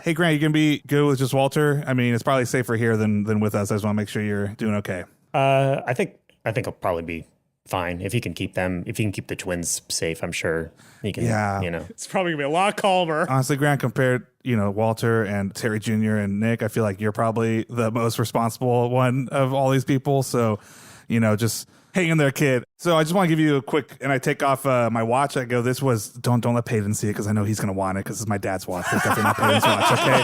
Hey, Grant, you can be good with just Walter? I mean, it's probably safer here than with us. I just want to make sure you're doing okay. I think I'll probably be fine if he can keep the twins safe. I'm sure he can. Yeah. It's probably gonna be a lot calmer. Honestly, Grant, compared, Walter and Terry Jr. and Nick, I feel like you're probably the most responsible one of all these people. So, just hang in there, kid. So I just want to give you a quick, and I take off my watch. I go, this was, don't let Peyton see it because I know he's going to want it because it's my dad's watch. It's definitely not Peyton's watch, okay?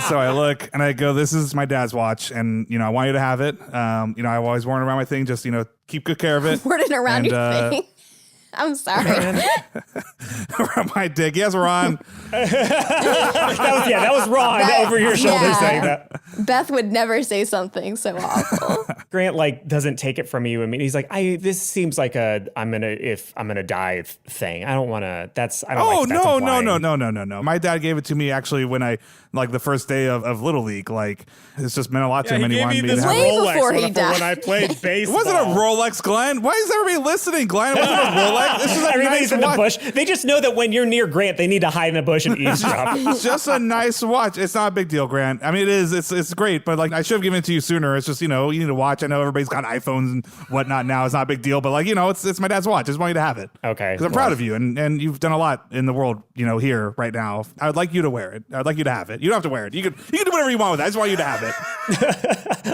So I look and I go, this is my dad's watch and, I want you to have it. I've always worn it around my thing. Just, keep good care of it. Worn it around your thing. I'm sorry. Around my dick. Yes, Ron. that was Ron over your shoulder saying that. Beth would never say something so awful. Grant doesn't take it from you. I mean, he's like, this seems like I'm gonna die thing. I don't want to. No. My dad gave it to me actually when I the first day of Little League. It's just meant a lot to him. And he wanted me to have Way before he died. When I played baseball. It wasn't a Rolex, Glenn. Why is everybody listening, Glenn? It wasn't a Rolex. This is a Everybody's nice in the watch. bush. They just know that when you're near Grant, they need to hide in a bush and eavesdrop. It's just a nice watch. It's not a big deal, Grant. I mean, it is. It's great, but I should have given it to you sooner. It's just you need to watch. I know everybody's got iPhones and whatnot now. It's not a big deal, but it's my dad's watch. I just want you to have it. Okay. Because I'm proud of you, and you've done a lot in the world. Here right now. I would like you to wear it. I'd like you to have it. You don't have to wear it. You can do whatever you want with it. I just want you to have it.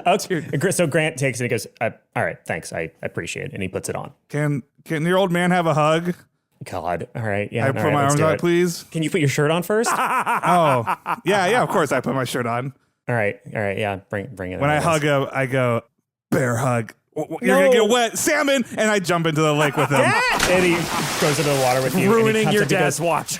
Okay. So Grant takes it and he goes, all right, thanks. I appreciate it. And he puts it on. Can your old man have a hug? God. All right. Yeah. I put my arms out, please. Can you put your shirt on first? Oh, yeah. Of course, I put my shirt on. All right. Yeah. Bring it. When I hug him, I go bear hug. You're gonna get wet, salmon, and I jump into the lake with him. And he goes into the water with you. Ruining your dad's watch.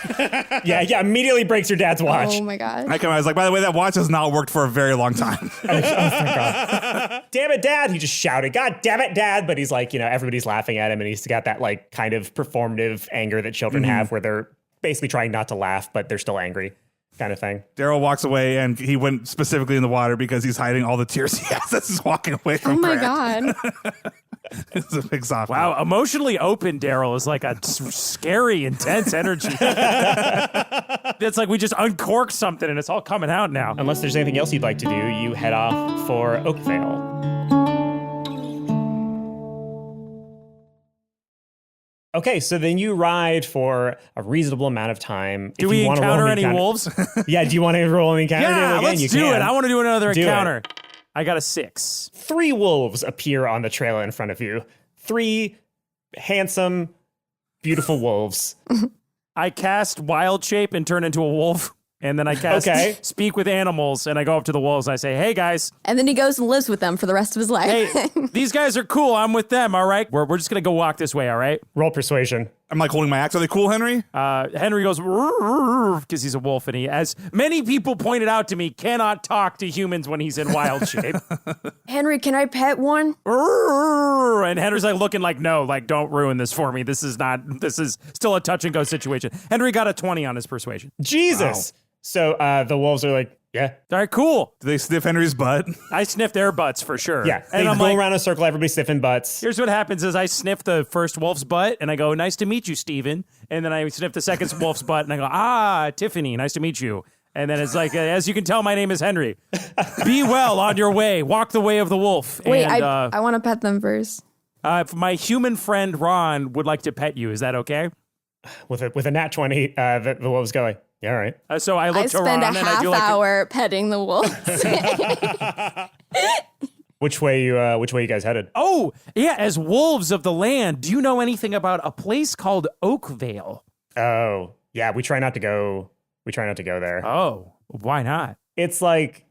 Yeah. Immediately breaks your dad's watch. Oh my God. I was like, by the way, that watch has not worked for a very long time. Oh my God. Damn it, Dad. He just shouted, God damn it, Dad. But he's like, everybody's laughing at him and he's got that kind of performative anger that children have where they're basically trying not to laugh, but they're still angry kind of thing. Darryl walks away and he went specifically in the water because he's hiding all the tears he has as he's walking away from Oh my Grant. God. It's a big soft. Wow, emotionally open Darryl is like a scary, intense energy. It's like we just uncorked something and it's all coming out now. Unless there's anything else you'd like to do, you head off for Oakvale. Okay, so then you ride for a reasonable amount of time. Do we encounter any wolves? Yeah, do you want to roll an encounter? Yeah, let's do it. I want to do another encounter. It. I got a 6. 3 wolves appear on the trail in front of you. 3 handsome, beautiful wolves. I cast Wild Shape and turn into a wolf. And then I cast Speak with Animals, and I go up to the wolves and I say, hey, guys. And then he goes and lives with them for the rest of his life. Hey, these guys are cool. I'm with them, all right? We're just going to go walk this way, all right? Roll persuasion. I'm holding my axe. Are they cool, Henry? Henry goes, because he's a wolf, and he, as many people pointed out to me, cannot talk to humans when he's in wild shape. Henry, can I pet one? And Henry's looking no, don't ruin this for me. This is still a touch and go situation. Henry got a 20 on his persuasion. Jesus. Wow. So the wolves are like, yeah. All right, cool. Do they sniff Henry's butt? I sniff their butts for sure. Yeah. And I'm go around a circle, everybody sniffing butts. Here's what happens is I sniff the first wolf's butt and I go, nice to meet you, Steven. And then I sniff the second wolf's butt and I go, Tiffany, nice to meet you. And then it's as you can tell, my name is Henry. Be well on your way. Walk the way of the wolf. Wait, and, I want to pet them first. My human friend Ron would like to pet you. Is that okay? With a nat 20, the wolves go yeah, all right. So I look to Ron and I do spend a half hour petting the wolves. Which way you guys headed? Oh, yeah, as wolves of the land, do you know anything about a place called Oakvale? Oh, yeah, we try not to go there. Oh, why not? It's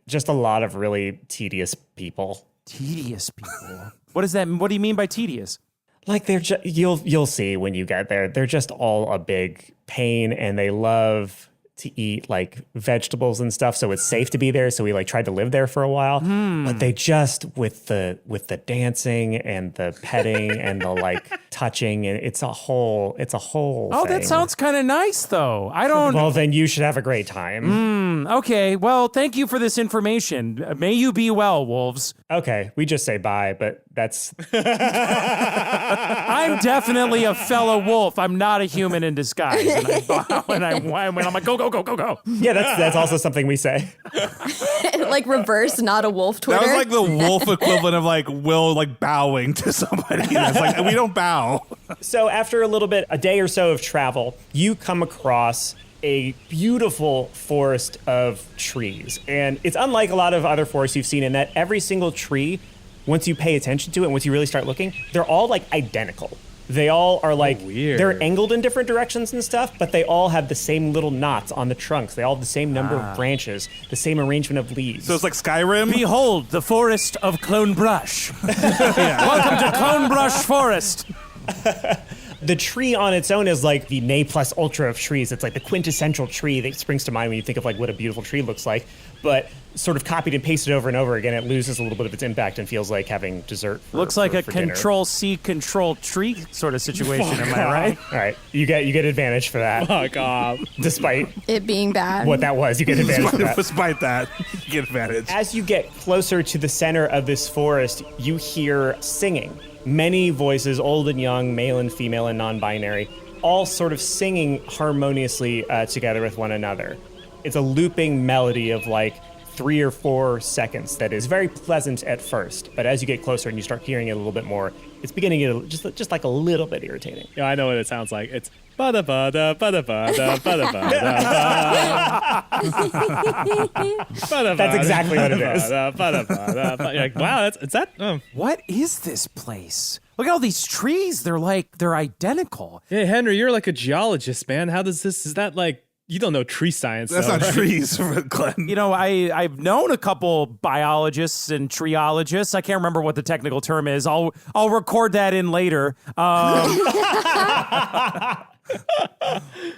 just a lot of really tedious people. Tedious people. What does that mean? What do you mean by tedious? They're you'll see when you get there. They're just all a big pain and they love to eat vegetables and stuff, so it's safe to be there. So we tried to live there for a while, but they just with the dancing and the petting and the touching, and it's a whole Oh, thing. that sounds kind of nice though. I don't. Well, then you should have a great time. Okay, well, thank you for this information. May you be well, wolves. Okay, we just say bye, but that's... I'm definitely a fellow wolf. I'm not a human in disguise. And I bow and I'm like, go, go, go, go, go. Yeah, that's also something we say. Like reverse, not a wolf Twitter. That was like the wolf equivalent of like Will like bowing to somebody. It's like, we don't bow. So after a day or so of travel, you come across a beautiful forest of trees. And it's unlike a lot of other forests you've seen in that every single tree, once you pay attention to it, once you really start looking, they're all like identical. They all are like, weird. They're angled in different directions and stuff, but they all have the same little knots on the trunks. They all have the same number of branches, the same arrangement of leaves. So it's like Skyrim. Behold, the forest of Clone Brush. Welcome to Clone Brush Forest. The tree on its own is like the ne plus ultra of trees. It's like the quintessential tree that springs to mind when you think of like what a beautiful tree looks like. But sort of copied and pasted over and over again, it loses a little bit of its impact and feels like having dessert. Looks like a for dinner. Control-C, Control-Tree sort of situation, am I right? All right, you get advantage for that. Fuck off. Despite it being bad. what that was, you get advantage for that. Despite that, you get advantage. As you get closer to the center of this forest, you hear singing. Many voices, old and young, male and female and non-binary, all sort of singing harmoniously together with one another. It's a looping melody of like 3 or 4 seconds that is very pleasant at first, but as you get closer and you start hearing it a little bit more, it's beginning to get just like a little bit irritating. Yeah, I know what it sounds like. It's bada bada bada bada bada bada. That's exactly what it is. You're like, wow, is that? What is this place? Look at all these trees. They're identical. Hey, Henry, you're like a geologist, man. How does this? Is that like? You don't know tree science. That's though, not right? trees, Glenn. You know, I've known a couple biologists and treeologists. I can't remember what the technical term is. I'll record that in later.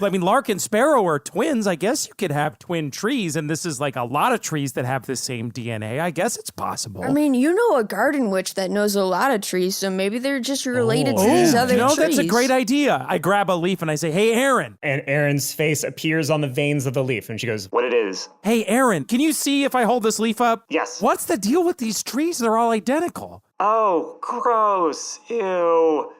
I mean, Lark and Sparrow are twins. I guess you could have twin trees, and this is like a lot of trees that have the same DNA. I guess it's possible. I mean, you know a garden witch that knows a lot of trees, so maybe they're just related to these other trees. That's a great idea. I grab a leaf and I say, hey, Aaron. And Erin's face appears on the veins of the leaf, and she goes, What it is? Hey, Aaron, can you see if I hold this leaf up? Yes. What's the deal with these trees? They're all identical. Oh, gross. Ew.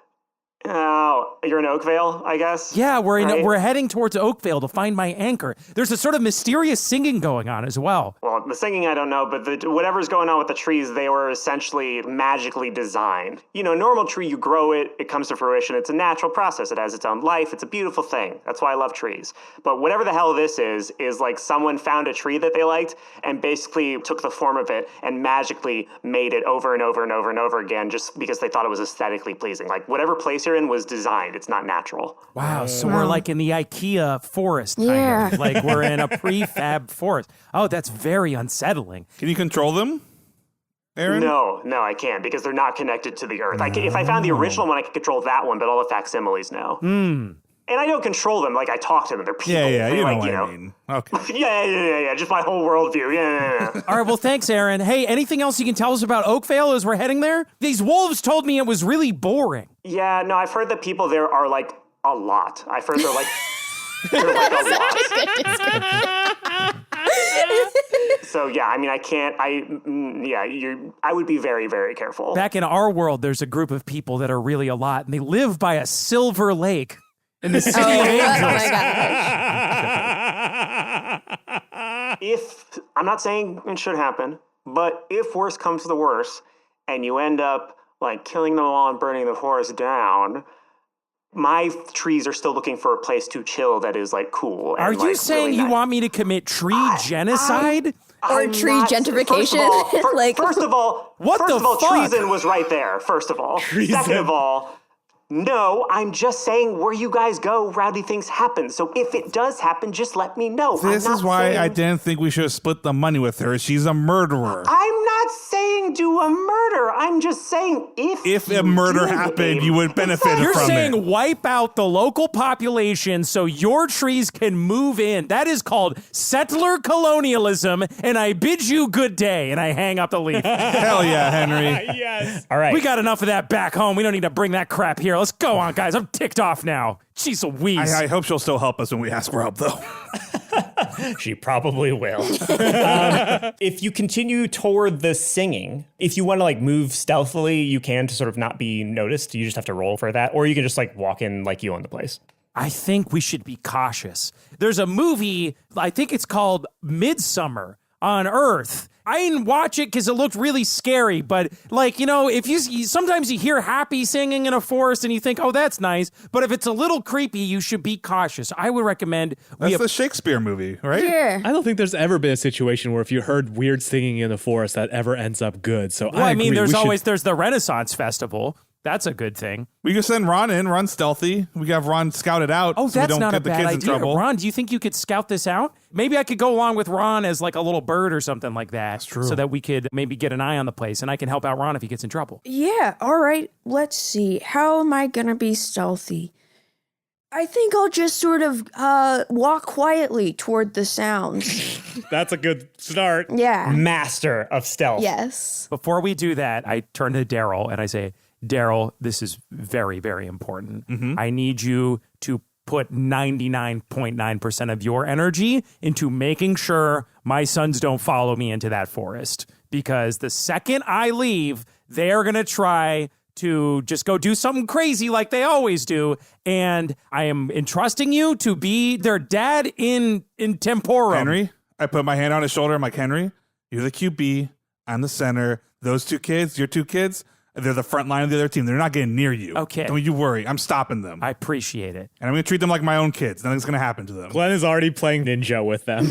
Oh, you're in Oakvale, I guess? Yeah, Right? we're heading towards Oakvale to find my anchor. There's a sort of mysterious singing going on as well. Well, the singing, I don't know, but whatever's going on with the trees, they were essentially magically designed. You know, normal tree, you grow it, it comes to fruition. It's a natural process. It has its own life. It's a beautiful thing. That's why I love trees. But whatever the hell this is like someone found a tree that they liked and basically took the form of it and magically made it over and over and over and over again just because they thought it was aesthetically pleasing. Like, whatever place you're in was designed. It's not natural. Wow, so we're like in the IKEA forest, kind of. Like we're in a prefab forest. Oh, that's very unsettling. Can you control them, Aaron? No, I can't because they're not connected to the earth. If I found the original one, I could control that one, but all the facsimiles no. And I don't control them. Like, I talk to them. They're people. Yeah, They're you know like, what I mean. Okay. Yeah. Just my whole worldview. Yeah. All right, well, thanks, Aaron. Hey, anything else you can tell us about Oakvale as we're heading there? These wolves told me it was really boring. Yeah, no, I've heard that people there are, like, a lot. I've heard they're, like, a lot. So, yeah, I mean, I would be very, very careful. Back in our world, there's a group of people that are really a lot, and they live by a silver lake in the city of Angels. Oh my gosh. I'm not saying it should happen, but if worse comes to the worst, and you end up, like, killing them all and burning the forest down, my trees are still looking for a place to chill that is, like, cool. Are and, you like, saying really you nice. want me to commit tree genocide? Or tree gentrification. First of all, fuck? treason was right there, first of all. Second of all, no, I'm just saying where you guys go, rowdy things happen. So if it does happen, just let me know. This is why I didn't think we should have split the money with her. She's a murderer. I'm not saying do a murder. I'm just saying if a murder happened, you would benefit You're from saying it. wipe out the local population so your trees can move in. That is called settler colonialism, and I bid you good day, and I hang up the leaf. Hell yeah, Henry. Yes. all right. We got enough of that back home. We don't need to bring that crap here. Let's go on, guys. I'm ticked off now. Jeez Louise. I hope she'll still help us when we ask for help, though. She probably will. If you continue toward the singing, if you want to like move stealthily, you can to sort of not be noticed. You just have to roll for that. Or you can just like walk in like you own the place. I think we should be cautious. There's a movie, I think it's called Midsummer on Earth. I didn't watch it because it looked really scary, but like, you know, if you sometimes you hear happy singing in a forest and you think, oh, that's nice, but if it's a little creepy, you should be cautious. I would recommend That's the Shakespeare movie, right? Yeah. I don't think there's ever been a situation where if you heard weird singing in the forest that ever ends up good. So Well, I mean, agree. there's the Renaissance Festival. That's a good thing. We could send Ron in, Ron stealthy. We could have Ron scout it out Oh, so we that's don't not get a the bad kids idea. in trouble. Ron, do you think you could scout this out? Maybe I could go along with Ron as like a little bird or something like that. That's true. So that we could maybe get an eye on the place and I can help out Ron if he gets in trouble. Yeah, all right. Let's see. How am I going to be stealthy? I think I'll just sort of walk quietly toward the sounds. That's a good start. Yeah. Master of stealth. Yes. Before we do that, I turn to Darryl and I say, Darryl, this is very, very important. I need you to put 99.9% of your energy into making sure my sons don't follow me into that forest. Because the second I leave, they're going to try to just go do something crazy like they always do. And I am entrusting you to be their dad in temporum. Henry, I put my hand on his shoulder. I'm like, Henry, you're the QB. I'm the center. Those two kids, your two kids, they're the front line of the other team. They're not getting near you. Okay. Don't you worry. I'm stopping them. I appreciate it. And I'm going to treat them like my own kids. Nothing's going to happen to them. Glenn is already playing ninja with them.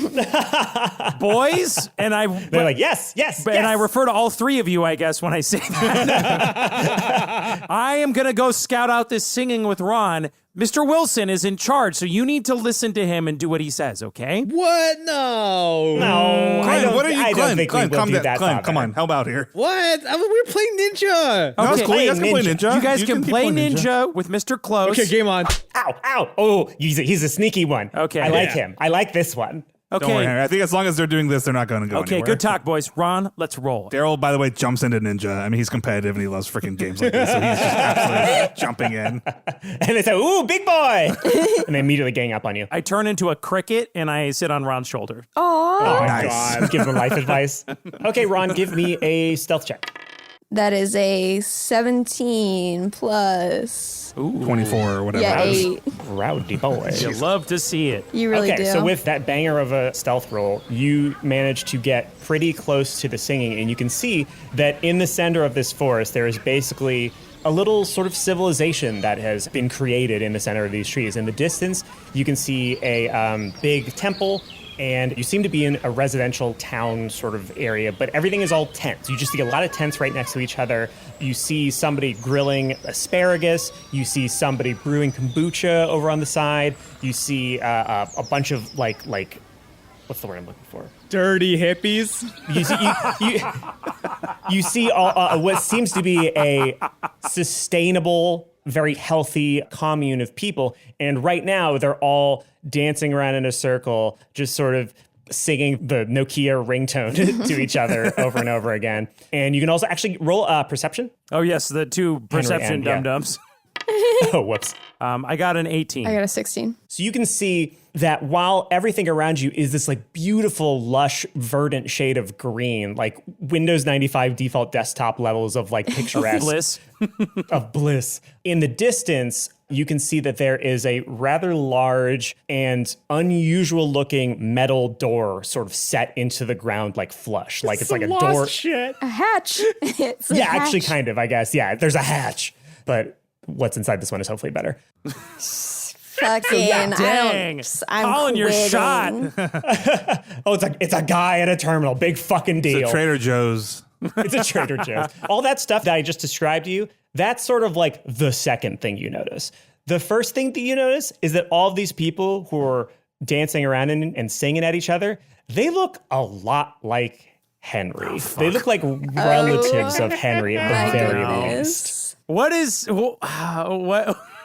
Boys, and I... They're like, yes, yes, And I refer to all three of you, I guess, when I say that. I am going to go scout out this singing with Ron. Mr. Wilson is in charge, so you need to listen to him and do what he says, okay? What? No. No, I Glenn, don't, what are you, I Glenn? don't think Glenn, we will calm do down. that. Glenn, Father. come on. Help out here. What? I mean, we're playing ninja. No, it's cool. You guys can play ninja. ninja. You guys can play play ninja with Mr. Close. Okay, game on. Ow, ow. Oh, he's a sneaky one. Okay. I like Yeah. him. I like this one. Okay. Don't worry, Henry. I think as long as they're doing this, they're not going to go Okay, anywhere. good talk, boys. Ron, let's roll. Darryl, by the way, jumps into ninja. I mean, he's competitive and he loves freaking games like this, so he's just absolutely jumping in. And they say, ooh, big boy. And they immediately gang up on you. I turn into a cricket and I sit on Ron's shoulder. Aw. Oh, Nice. God. Give them life advice. Okay, Ron, give me a stealth check. That is a 17 plus. 24 or whatever. Yeah, it is. 8. Rowdy boy. You love to see it. You really Okay, do. so with that banger of a stealth roll, you manage to get pretty close to the singing, and you can see that in the center of this forest, there is basically a little sort of civilization that has been created in the center of these trees. In the distance, you can see a big temple, and you seem to be in a residential town sort of area, but everything is all tents. You just see a lot of tents right next to each other. You see somebody grilling asparagus. You see somebody brewing kombucha over on the side. You see a bunch of like what's the word I'm looking for? Dirty hippies. You see what seems to be a sustainable, very healthy commune of people. And right now, they're all dancing around in a circle, just sort of singing the Nokia ringtone to each other over and over again. And you can also actually roll perception. Oh, yes, the two perception and, yeah. dum-dums. Oh, whoops. I got an 18. I got a 16. So you can see that while everything around you is this like beautiful, lush, verdant shade of green, like Windows 95 default desktop levels of like picturesque Bliss. of bliss. In the distance, you can see that there is a rather large and unusual looking metal door sort of set into the ground like flush. Like it's like a door. Shit. A hatch. It's a Yeah, hatch. actually kind of, I guess. Yeah, there's a hatch. But what's inside this one is hopefully better. Fucking, Dang. I'm Calling your quitting. shot. Oh, it's a guy at a terminal. Big fucking deal. It's a Trader Joe's. It's a Trader Joe's. All that stuff that I just described to you, that's sort of like the second thing you notice. The first thing that you notice is that all of these people who are dancing around and singing at each other, they look a lot like Henry. They look like relatives of Henry at the My very goodness. least. What?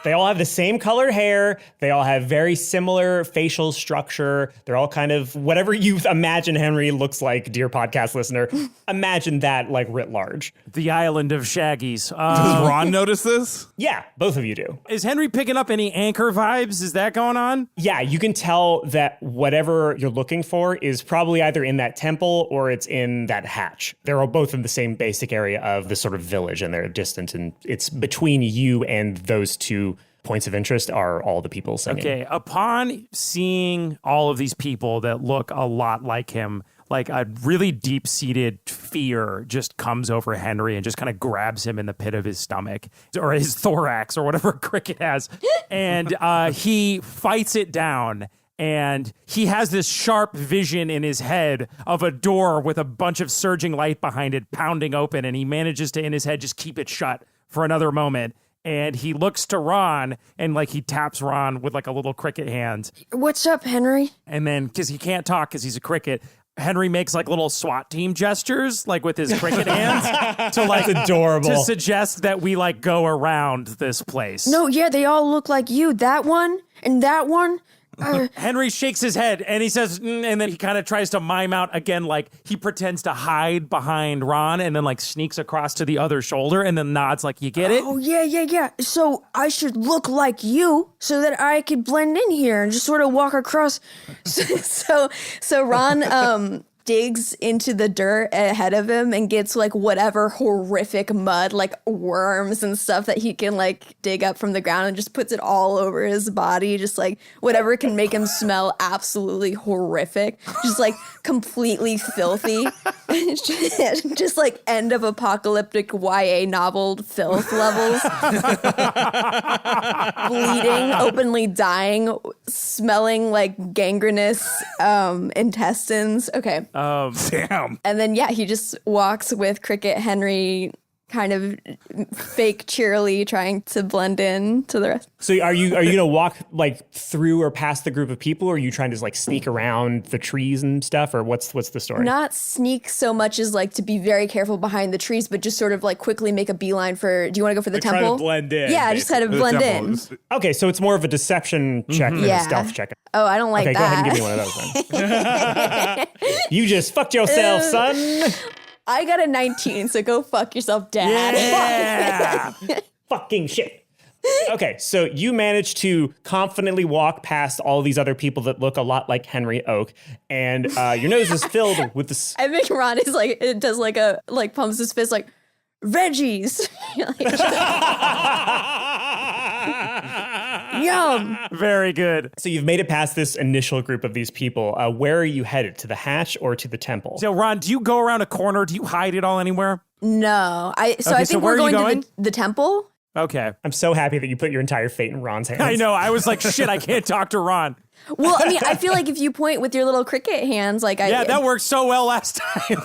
They all have the same color hair. They all have very similar facial structure. They're all kind of whatever you imagine Henry looks like, dear podcast listener. Imagine that like writ large. The island of Shaggies. Does Ron notice this? Yeah, both of you do. Is Henry picking up any Anchor vibes? Is that going on? Yeah, you can tell that whatever you're looking for is probably either in that temple or it's in that hatch. They're all both in the same basic area of the sort of village, and they're distant, and it's between you and those two points of interest are all the people singing. Okay, upon seeing all of these people that look a lot like him, like a really deep-seated fear just comes over Henry and just kind of grabs him in the pit of his stomach or his thorax or whatever Cricket has. And he fights it down. And he has this sharp vision in his head of a door with a bunch of surging light behind it pounding open. And he manages to, in his head, just keep it shut for another moment. And he looks to Ron and like he taps Ron with like a little cricket hand. What's up, Henry? And then, because he can't talk because he's a cricket, Henry makes like little SWAT team gestures, like with his cricket hands, to like adorable. to suggest that we like go around this place. No, yeah, they all look like you. That one and that one. Henry shakes his head and he says, and then he kind of tries to mime out again, like he pretends to hide behind Ron and then like sneaks across to the other shoulder and then nods like, you get it? Oh, yeah. So I should look like you so that I could blend in here and just sort of walk across. So Ron digs into the dirt ahead of him and gets like whatever horrific mud, like worms and stuff that he can like dig up from the ground, and just puts it all over his body, just like whatever can make him smell absolutely horrific, just like completely filthy. Just like end of apocalyptic YA novel filth levels. Bleeding, openly dying, smelling like gangrenous intestines. Okay. Damn. And then, yeah, he just walks with Cricket Henry kind of fake cheerily trying to blend in to the rest. So are you gonna walk like through or past the group of people, or are you trying to like sneak around the trees and stuff, or what's the story? Not sneak so much as like to be very careful behind the trees, but just sort of like quickly make a beeline for, do you want to go for the temple? Trying to blend in. Yeah, just kind of blend in. Okay, so it's more of a deception check than a stealth check. Oh, I don't like Okay, that. go ahead and give me one of those then. You just fucked yourself, son. I got a 19, so go fuck yourself, Dad. Yeah. Fucking shit. Okay, so you manage to confidently walk past all these other people that look a lot like Henry Oak, and your nose is filled with this. I think Ron is like, it does like a, like pumps his fist like, Reggie's. Yum. Very good. So you've made it past this initial group of these people. Where are you headed? To the hatch or to the temple? So, Ron, do you go around a corner? Do you hide it all anywhere? No. I think so where we're are you going to the temple. Okay. I'm so happy that you put your entire fate in Ron's hands. I know. I was like, shit, I can't talk to Ron. Well, I mean, I feel like if you point with your little cricket hands, like Yeah, that worked so well last time.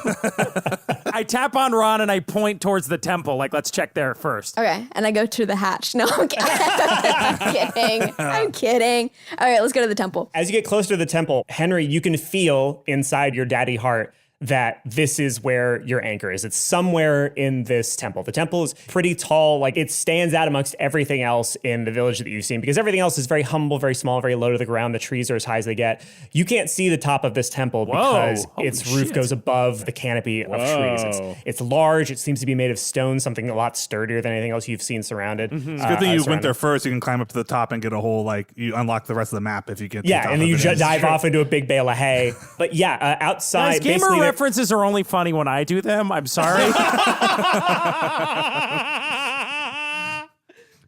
I tap on Ron and I point towards the temple. Like, let's check there first. Okay, and I go to the hatch. No, I'm kidding. I'm kidding. All right, let's go to the temple. As you get closer to the temple, Henry, you can feel inside your daddy heart that this is where your anchor is. It's somewhere in this temple. The temple is pretty tall. Like, it stands out amongst everything else in the village that you've seen, because everything else is very humble, very small, very low to the ground. The trees are as high as they get. You can't see the top of this temple because its roof goes above the canopy of trees. It's large. It seems to be made of stone, something a lot sturdier than anything else you've seen surrounded. It's a good thing you went there first. You can climb up to the top and get a whole, like, you unlock the rest of the map if you get to the top and then you of it. dive off into a big bale of hay. But yeah, outside, Guys, gamer basically references are only funny when I do them. I'm sorry.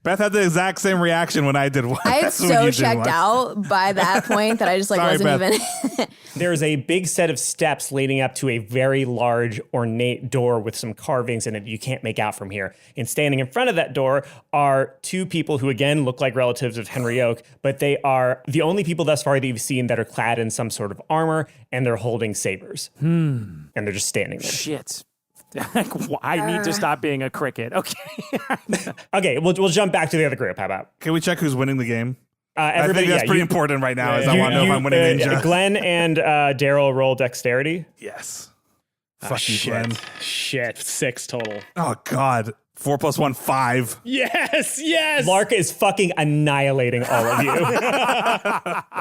Beth had the exact same reaction when I did one. I had so checked out by that point that I just like Sorry, wasn't Beth. even. There's a big set of steps leading up to a very large, ornate door with some carvings in it you can't make out from here. And standing in front of that door are two people who, again, look like relatives of Henry Oak, but they are the only people thus far that you've seen that are clad in some sort of armor, and they're holding sabers. And they're just standing there. Shit. I need to stop being a cricket. Okay. Okay, we'll jump back to the other group. How about? Can we check who's winning the game? Everybody, I think that's pretty you- important right now, as I want to know if I'm winning Ninja. Glenn and Darryl roll dexterity. Yes. Ah, Fuck you, shit. Glenn. Shit. 6 total. Oh, God. 4 + 1, 5. Yes. Lark is fucking annihilating all of you.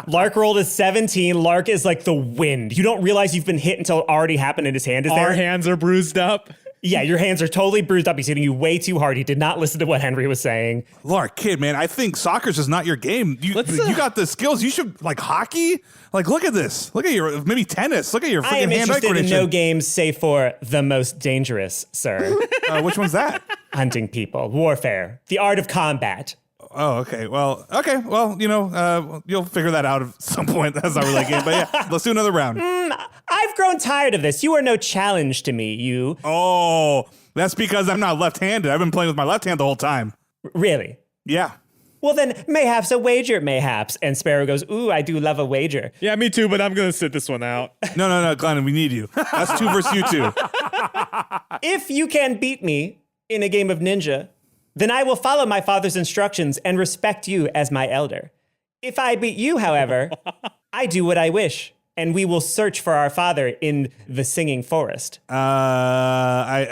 Lark rolled a 17. Lark is like the wind. You don't realize you've been hit until it already happened and his hand is there. Our hands are bruised up. Yeah, your hands are totally bruised up. He's hitting you way too hard. He did not listen to what Henry was saying. Lark, kid, man, I think soccer's just not your game. You got the skills. You should, like, hockey? Like, look at this. Look at your, maybe tennis. Look at your I am freaking hand-eye interested in coordination. no games save for the most dangerous, sir. Which one's that? Hunting people, warfare, the art of combat. Oh, okay. Well, you know, you'll figure that out at some point. That's not really a game, but yeah, let's do another round. I've grown tired of this. You are no challenge to me, you. Oh, that's because I'm not left-handed. I've been playing with my left hand the whole time. Really? Yeah. Well, then, mayhaps a wager, mayhaps. And Sparrow goes, ooh, I do love a wager. Yeah, me too, but I'm going to sit this one out. No, Glenn, we need you. That's 2 versus you 2. If you can beat me in a game of ninja, then I will follow my father's instructions and respect you as my elder. If I beat you, however, I do what I wish, and we will search for our father in the singing forest. I'm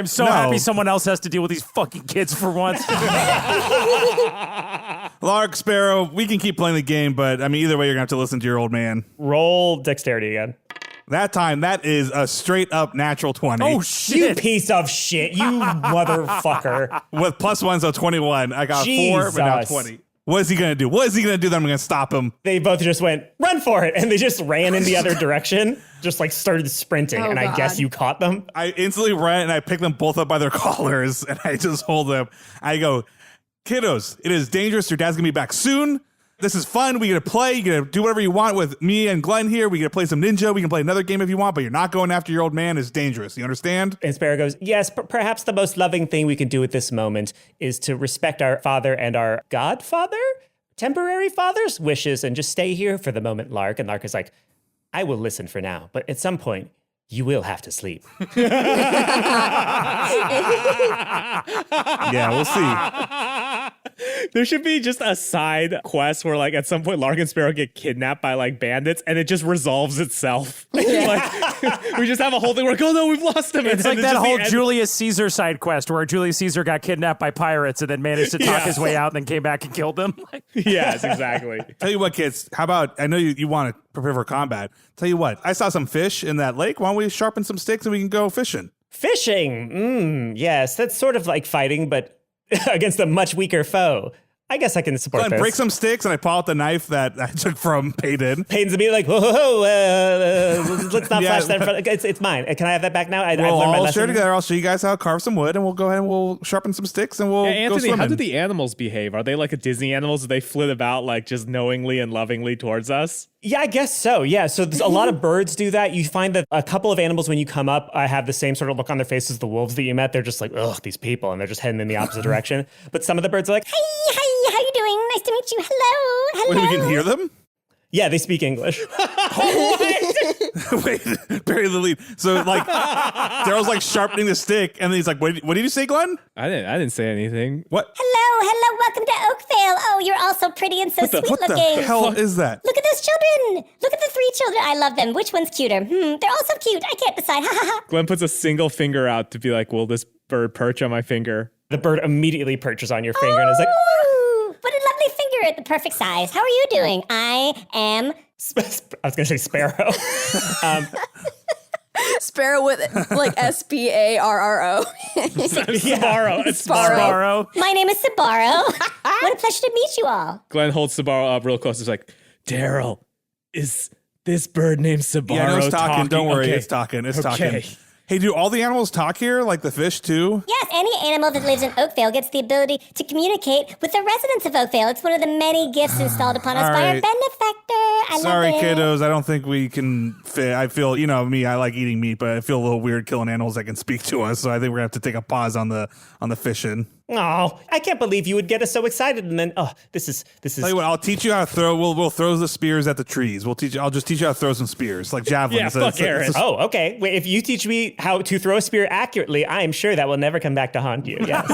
so happy someone else has to deal with these fucking kids for once. Lark, Sparrow, we can keep playing the game, but I mean, either way, you're going to have to listen to your old man. Roll dexterity again. That time, that is a straight up natural 20. Oh, You shit. piece of shit, you motherfucker. With +1, so 21. I got 4, but now Jesus. 20. What is he going to do? What is he going to do that I'm going to stop him? They both just went, run for it. And they just ran in the other direction, just like started sprinting. Oh, and I guess God. you caught them. I instantly ran and I pick them both up by their collars and I just hold them. I go, kiddos, it is dangerous. Your dad's going to be back soon. This is fun. We get to play. You get to do whatever you want with me and Glenn here. We get to play some ninja. We can play another game if you want, but you're not going after your old man. It's dangerous. You understand? And Sparrow goes, yes, perhaps the most loving thing we can do at this moment is to respect our father and our godfather, temporary father's wishes, and just stay here for the moment, Lark. And Lark is like, I will listen for now, but at some point, you will have to sleep. Yeah, we'll see. There should be just a side quest where, like, at some point, Lark and Sparrow get kidnapped by, like, bandits, and it just resolves itself. Like, we just have a whole thing where, oh, no, we've lost him. It's And like then that just the whole end- Julius Caesar side quest where Julius Caesar got kidnapped by pirates and then managed to talk his way out and then came back and killed them. Yes, exactly. Tell you what, kids, how about, I know you want to prepare for combat. Tell you what, I saw some fish in that lake. Why don't we sharpen some sticks and we can go fishing? Fishing. Yes, that's sort of like fighting, but against a much weaker foe. I guess I can support Glenn, this. break some sticks and I pull out the knife that I took from Payton. Payton's immediately like, whoa, let's not Yeah. flash that in front. It's mine. Can I have that back now? I've We'll learned my all lesson. share together. I'll show you guys how to carve some wood and we'll go ahead and we'll sharpen some sticks and we'll Yeah, go Anthony, swimming. how do the animals behave? Are they like a Disney animals? Do they flit about, like, just knowingly and lovingly towards us? Yeah, I guess so. Yeah. So there's a lot of birds do that. You find that a couple of animals, when you come up, have the same sort of look on their faces as the wolves that you met. They're just like, ugh, these people. And they're just heading in the opposite direction. But some of the birds are like, Hi, how you doing? Nice to meet you. Hello. Wait, we can hear them? yeah, they speak English. Wait, bury the lead. So, like, Darryl's like sharpening the stick, and then he's like, "What did you say, Glenn? I didn't say anything. What? Hello. Welcome to Oakvale. Oh, you're all so pretty and so sweet What looking. the hell is that? Look at those children. Look at the 3 children. I love them. Which one's cuter? They're all so cute. I can't decide. Ha ha ha. Glenn puts a single finger out to be like, will this bird perch on my finger? The bird immediately perches on your finger and is like, Ooh, what a lovely finger at the perfect size. How are you doing? I am. I was going to say sparrow. Sparrow with like Sparro. Sparrow. It's Sparrow. Borrow. My name is Sabaro. What a pleasure to meet you all. Glenn holds Sabaro up real close. He's like, Darryl, is this bird named Sabaro Yeah, no, it's talking. Don't worry, Okay. it's talking. It's Okay. talking. Hey, do all the animals talk here, like the fish too? Yes, any animal that lives in Oakvale gets the ability to communicate with the residents of Oakvale. It's one of the many gifts installed upon us All by our right. benefactor. Sorry, love it. kiddos. I don't think we can fit. I feel, you know, me. I like eating meat, but I feel a little weird killing animals that can speak to us. So I think we're gonna have to take a pause on the fishing. oh, I can't believe you would get us so excited. And then, this is. Tell you what, I'll teach you how to throw. We'll throw the spears at the trees. I'll just teach you how to throw some spears, like javelins. Yeah, fuck Aaron. Oh, okay. Wait, if you teach me how to throw a spear accurately, I am sure that will never come back to haunt you. Yes.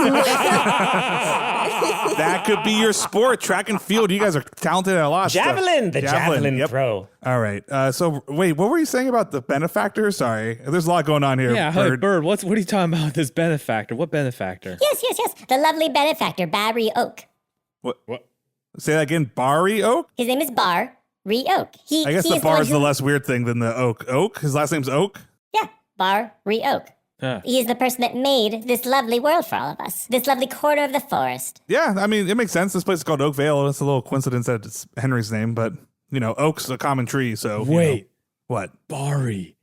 That could be your sport, track and field. You guys are talented at a lot of stuff. Javelin, the javelin yep. throw. All right. So wait, what were you saying about the benefactor? Sorry, there's a lot going on here. Yeah, hey, Bird, what are you talking about with this benefactor? What benefactor? Yes. The lovely benefactor, Barry Oak. What? Say that again. Barry Oak? His name is Barry Oak. I guess the bar is the less weird thing than the oak. Oak? His last name's Oak? Yeah, Barry Oak. He is the person that made this lovely world for all of us. This lovely corner of the forest. Yeah, I mean, it makes sense. This place is called Oakvale. It's a little coincidence that it's Henry's name, but, oak's a common tree, so... Wait. What? Barry.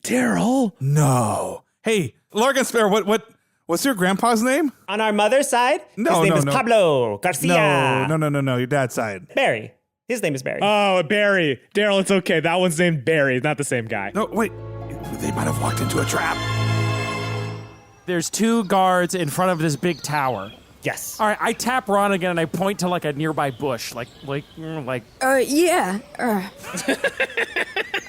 Darryl? No. Hey, Largan Spare, what's your grandpa's name? On our mother's side, his name is Pablo Garcia. No, your dad's side. Barry. His name is Barry. Oh, Barry. Darryl, it's okay. That one's named Barry. It's not the same guy. No, wait. They might have walked into a trap. There's 2 guards in front of this big tower. Yes. All right, I tap Ron again and I point to like a nearby bush, like. Yeah.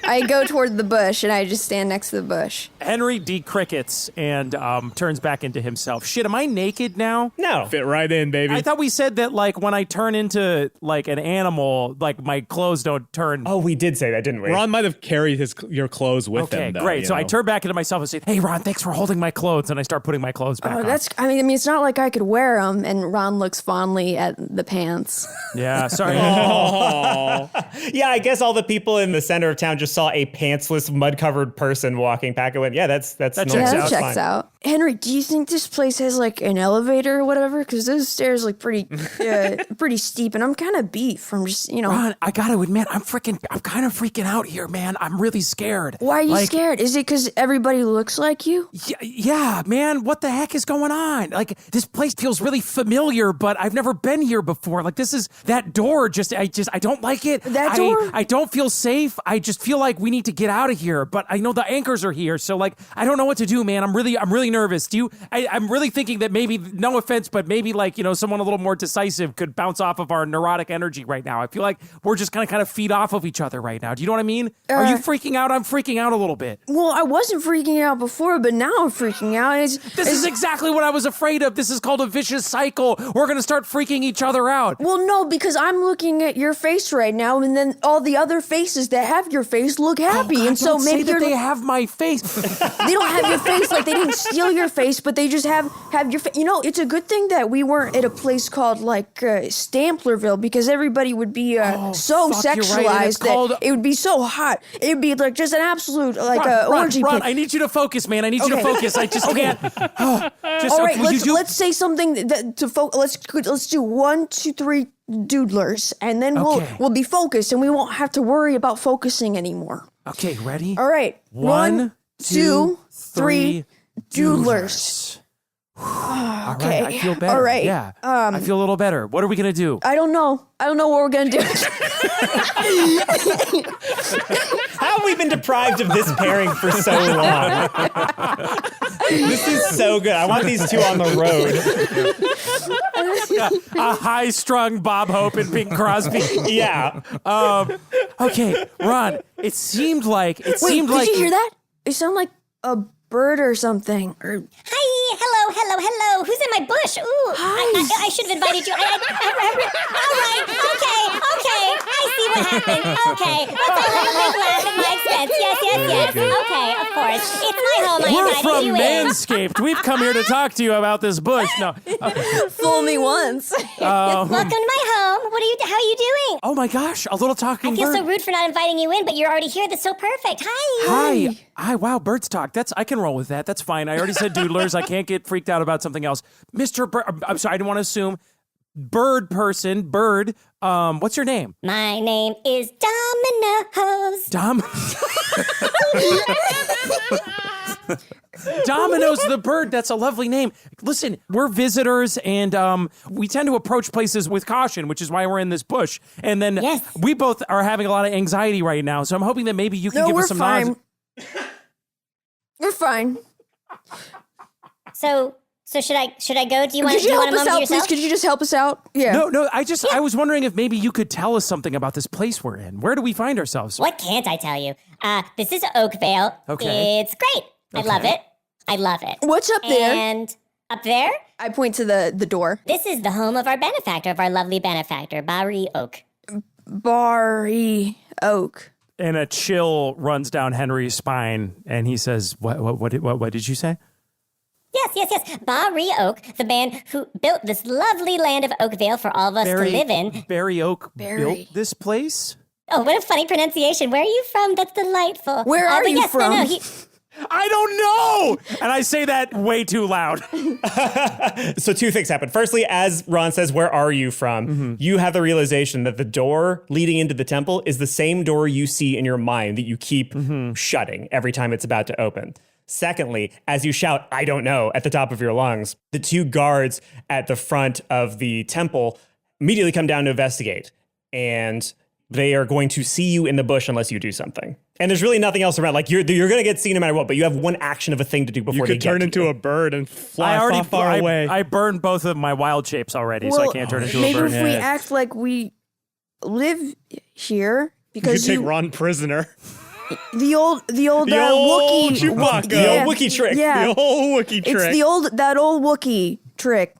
I go toward the bush and I just stand next to the bush. Henry crickets and turns back into himself. Shit, am I naked now? No. Fit right in, baby. I thought we said that like when I turn into like an animal, like my clothes don't turn. Oh, we did say that, didn't we? Ron might have carried your clothes with him, though. Great. So I turn back into myself and say, "Hey, Ron, thanks for holding my clothes," and I start putting my clothes back on. I mean, it's not like I could wear them. And Ron looks fondly at the pants. Yeah, sorry. Yeah, I guess all the people in the center of town just saw a pantsless, mud-covered person walking back and went, yeah, that checks normal. out. That checks out. Henry, do you think this place has like an elevator or whatever? Because those stairs look pretty steep, and I'm kind of beat from just, Ron, I gotta admit, I'm kind of freaking out here, man. I'm really scared. Why are you scared? Is it because everybody looks like you? Yeah, man. What the heck is going on? Like, this place feels really familiar, but I've never been here before. Like, that door I don't like it. That door? I don't feel safe. I just feel like we need to get out of here, but I know the anchors are here, so like, I don't know what to do, man. I'm really nervous. I'm really thinking that maybe, no offense, but maybe like, someone a little more decisive could bounce off of our neurotic energy right now. I feel like we're just kind of feed off of each other right now. Do you know what I mean? Are you freaking out? I'm freaking out a little bit. Well, I wasn't freaking out before, but now I'm freaking out. This is exactly what I was afraid of. This is called a vicious cycle. We're going to start freaking each other out. Well, no, because I'm looking at your face right now, and then all the other faces that have your face look happy, God, and so don't maybe say that they have my face. They don't have your face, like they didn't steal your face, but they just have your face. It's a good thing that we weren't at a place called like Stamplerville, because everybody would be so sexualized that it would be so hot. It would be like just an absolute orgy Ron, pit. I need you to focus, man. I need you to focus. I just can't. All right, let's say something to focus. Let's do 1, 2, 3 doodlers, and then we'll be focused, and we won't have to worry about focusing anymore. Okay, ready? All right. 1, 2, 3 doodlers. Okay. All right, I feel better. All right. Yeah. I feel a little better. What are we going to do? I don't know what we're going to do. How have we been deprived of this pairing for so long? This is so good. I want these two on the road. A high-strung Bob Hope and Bing Crosby. Yeah. Okay, Ron, it seemed like... Did you hear that? It sounded like a bird or something. Hi, hello. Who's in my bush? Ooh, I should have invited you. All right, okay. I see what happened. Okay, let's all have a big laugh at my expense. Yes. Okay, of course. It's my home. I We're invited from you in. Manscaped. We've come here to talk to you about this bush. No. Fool me once. Welcome to my home. How are you doing? Oh my gosh, a little talking I feel bird. so rude for not inviting you in, but you're already here. That's so perfect. Hi. Hi. Wow, birds talk. I can roll with that. That's fine. I already said doodlers. I can't get freaked out about something else. Mr. Bird, I'm sorry, I didn't want to assume. Bird. What's your name? My name is Dominoes. Dominoes the bird. That's a lovely name. Listen, we're visitors, and we tend to approach places with caution, which is why we're in this bush. And then we both are having a lot of anxiety right now, so I'm hoping that maybe you can give us some knowledge. We're fine. So should I go? Do you want Could you help a moment us out, to yourself? please? Could you just help us out? Yeah. No. I was wondering if maybe you could tell us something about this place we're in. Where do we find ourselves? What can't I tell you? This is Oakvale. Okay. It's great. Okay. I love it. What's up there? And up there? I point to the door. This is the home of our benefactor, of our lovely benefactor, Barry Oak. Barry Oak. And a chill runs down Henry's spine, and he says, What did you say? Yes. Barry Oak, the man who built this lovely land of Oakvale for all of us to live in. Barry Oak built this place? Oh, what a funny pronunciation. Where are you from? That's delightful. Where are you from? I don't know! And I say that way too loud. So two things happen. Firstly, as Ron says, where are you from? You have the realization that the door leading into the temple is the same door you see in your mind that you keep shutting every time it's about to open. Secondly, as you shout, I don't know, at the top of your lungs, the two guards at the front of the temple immediately come down to investigate. And they are going to see you in the bush unless you do something. And there's really nothing else around. Like, you're going to get seen no matter what, but you have one action of a thing to do before You could turn into a bird and fly far away. I burned both of my wild shapes already, so I can't turn into a bird. Maybe if we act like we live here, because you could take Ron prisoner. The old Chewbacca. Wookiee. The old Wookiee trick. Yeah. The old Wookiee trick. It's that old Wookiee trick.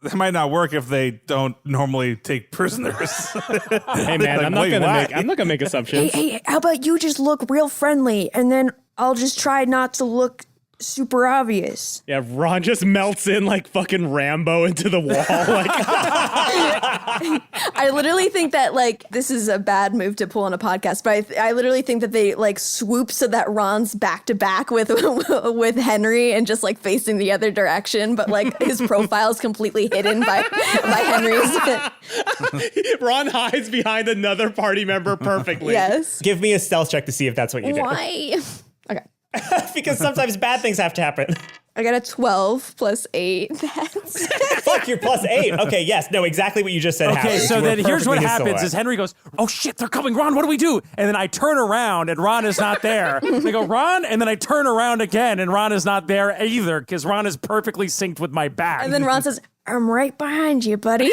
That might not work if they don't normally take prisoners. Hey man, I'm not gonna make assumptions. Hey, how about you just look real friendly, and then I'll just try not to look super obvious. Yeah, Ron just melts in like fucking Rambo into the wall. Like, I literally think that like this is a bad move to pull on a podcast, but I literally think that they like swoop so that Ron's back to back with Henry and just like facing the other direction, but like his profile is completely hidden by Henry's. Ron hides behind another party member perfectly. Yes. Give me a stealth check to see if that's what you do. Why? Okay. Because sometimes bad things have to happen. I got a 12 plus 8. Fuck, you're plus 8. Okay, yes, no, exactly what you just said Okay, happens. so You were then here's what perfectly happens silhouette. is Henry goes, oh shit, they're coming, Ron, what do we do? And then I turn around and Ron is not there. They go, Ron, and then I turn around again and Ron is not there either because Ron is perfectly synced with my back. And then Ron says, I'm right behind you, buddy.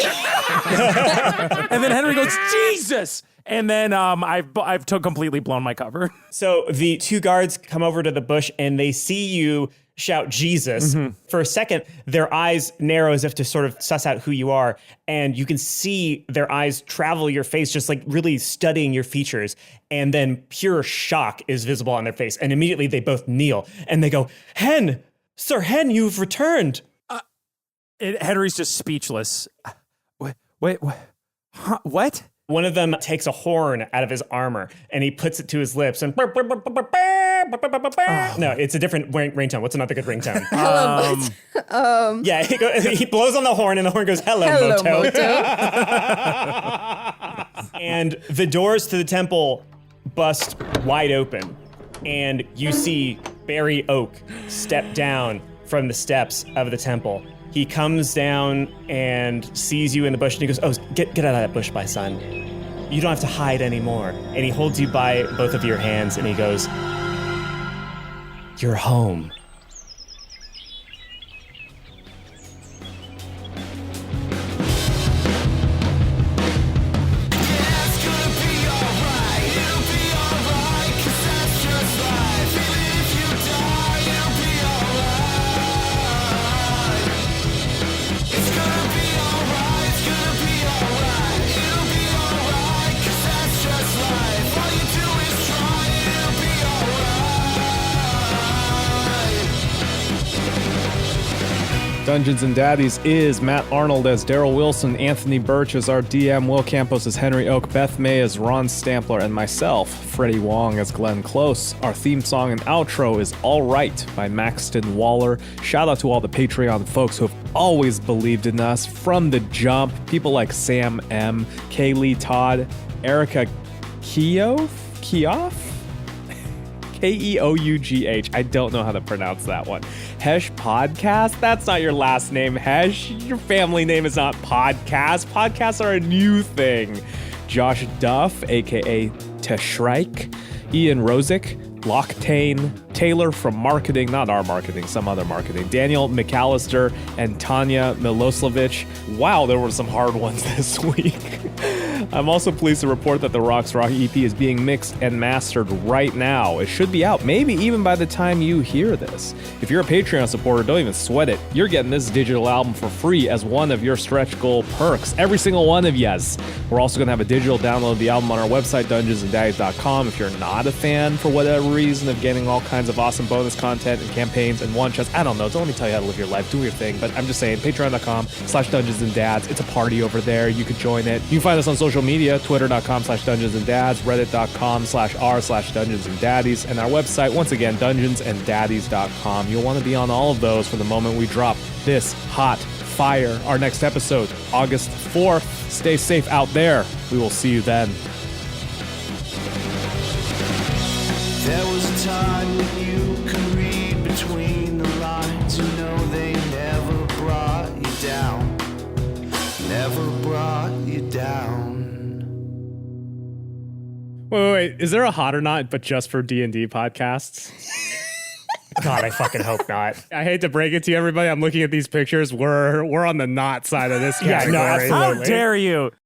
And then Henry goes, Jesus! And then I've completely blown my cover. So the two guards come over to the bush and they see you shout Jesus. For a second, their eyes narrow as if to sort of suss out who you are. And you can see their eyes travel your face, just like really studying your features. And then pure shock is visible on their face. And immediately they both kneel and they go, Hen, Sir Hen, you've returned. Henry's just speechless. Wait, huh, what? One of them takes a horn out of his armor and he puts it to his lips and no, it's a different ringtone. What's another good ringtone? Yeah, he blows on the horn and the horn goes, hello Moto. And the doors to the temple bust wide open and you see Barry Oak step down from the steps of the temple. He comes down and sees you in the bush and he goes, oh, get out of that bush, my son. You don't have to hide anymore. And he holds you by both of your hands and he goes, you're home. Dungeons and Daddies is Matt Arnold as Darryl Wilson, Anthony Burch as our DM, Will Campos as Henry Oak, Beth May as Ron Stampler, and myself, Freddie Wong as Glenn Close. Our theme song and outro is All Right by Maxton Waller. Shout out to all the Patreon folks who have always believed in us from the jump. People like Sam M, Kaylee Todd, Erica Keough? Keough. I don't know how to pronounce that one. Hesh Podcast? That's not your last name, Hesh. Your family name is not Podcast. Podcasts are a new thing. Josh Duff, a.k.a. Teshrike. Ian Rosick. Loctane. Taylor from marketing, not our marketing, some other marketing. Daniel McAllister and Tanya Miloslavich. Wow, there were some hard ones this week. I'm also pleased to report that the Rocks Rock EP is being mixed and mastered right now. It should be out, maybe even by the time you hear this. If you're a Patreon supporter, don't even sweat it. You're getting this digital album for free as one of your stretch goal perks. Every single one of yous. We're also going to have a digital download of the album on our website, dungeonsanddaddies.com. If you're not a fan for whatever reason of getting all kinds of awesome bonus content and campaigns and one-shots, I don't know. Don't let me tell you how to live your life. Do your thing. But I'm just saying, patreon.com/dungeonsanddads. It's a party over there. You could join it. You can find us on social media, twitter.com/dungeonsanddads, reddit.com/r/dungeonsanddaddies, and our website, once again, dungeonsanddaddies.com. You'll want to be on all of those from the moment we drop this hot fire. Our next episode, August 4th. Stay safe out there. We will see you then. There was a time when you could read between the lines. You know they never brought you down. Never brought you down. Wait. Is there a Hot or Not, but just for D&D podcasts? God, I fucking hope not. I hate to break it to you, everybody. I'm looking at these pictures. We're on the not side of this category. Yeah, no, absolutely. How dare you?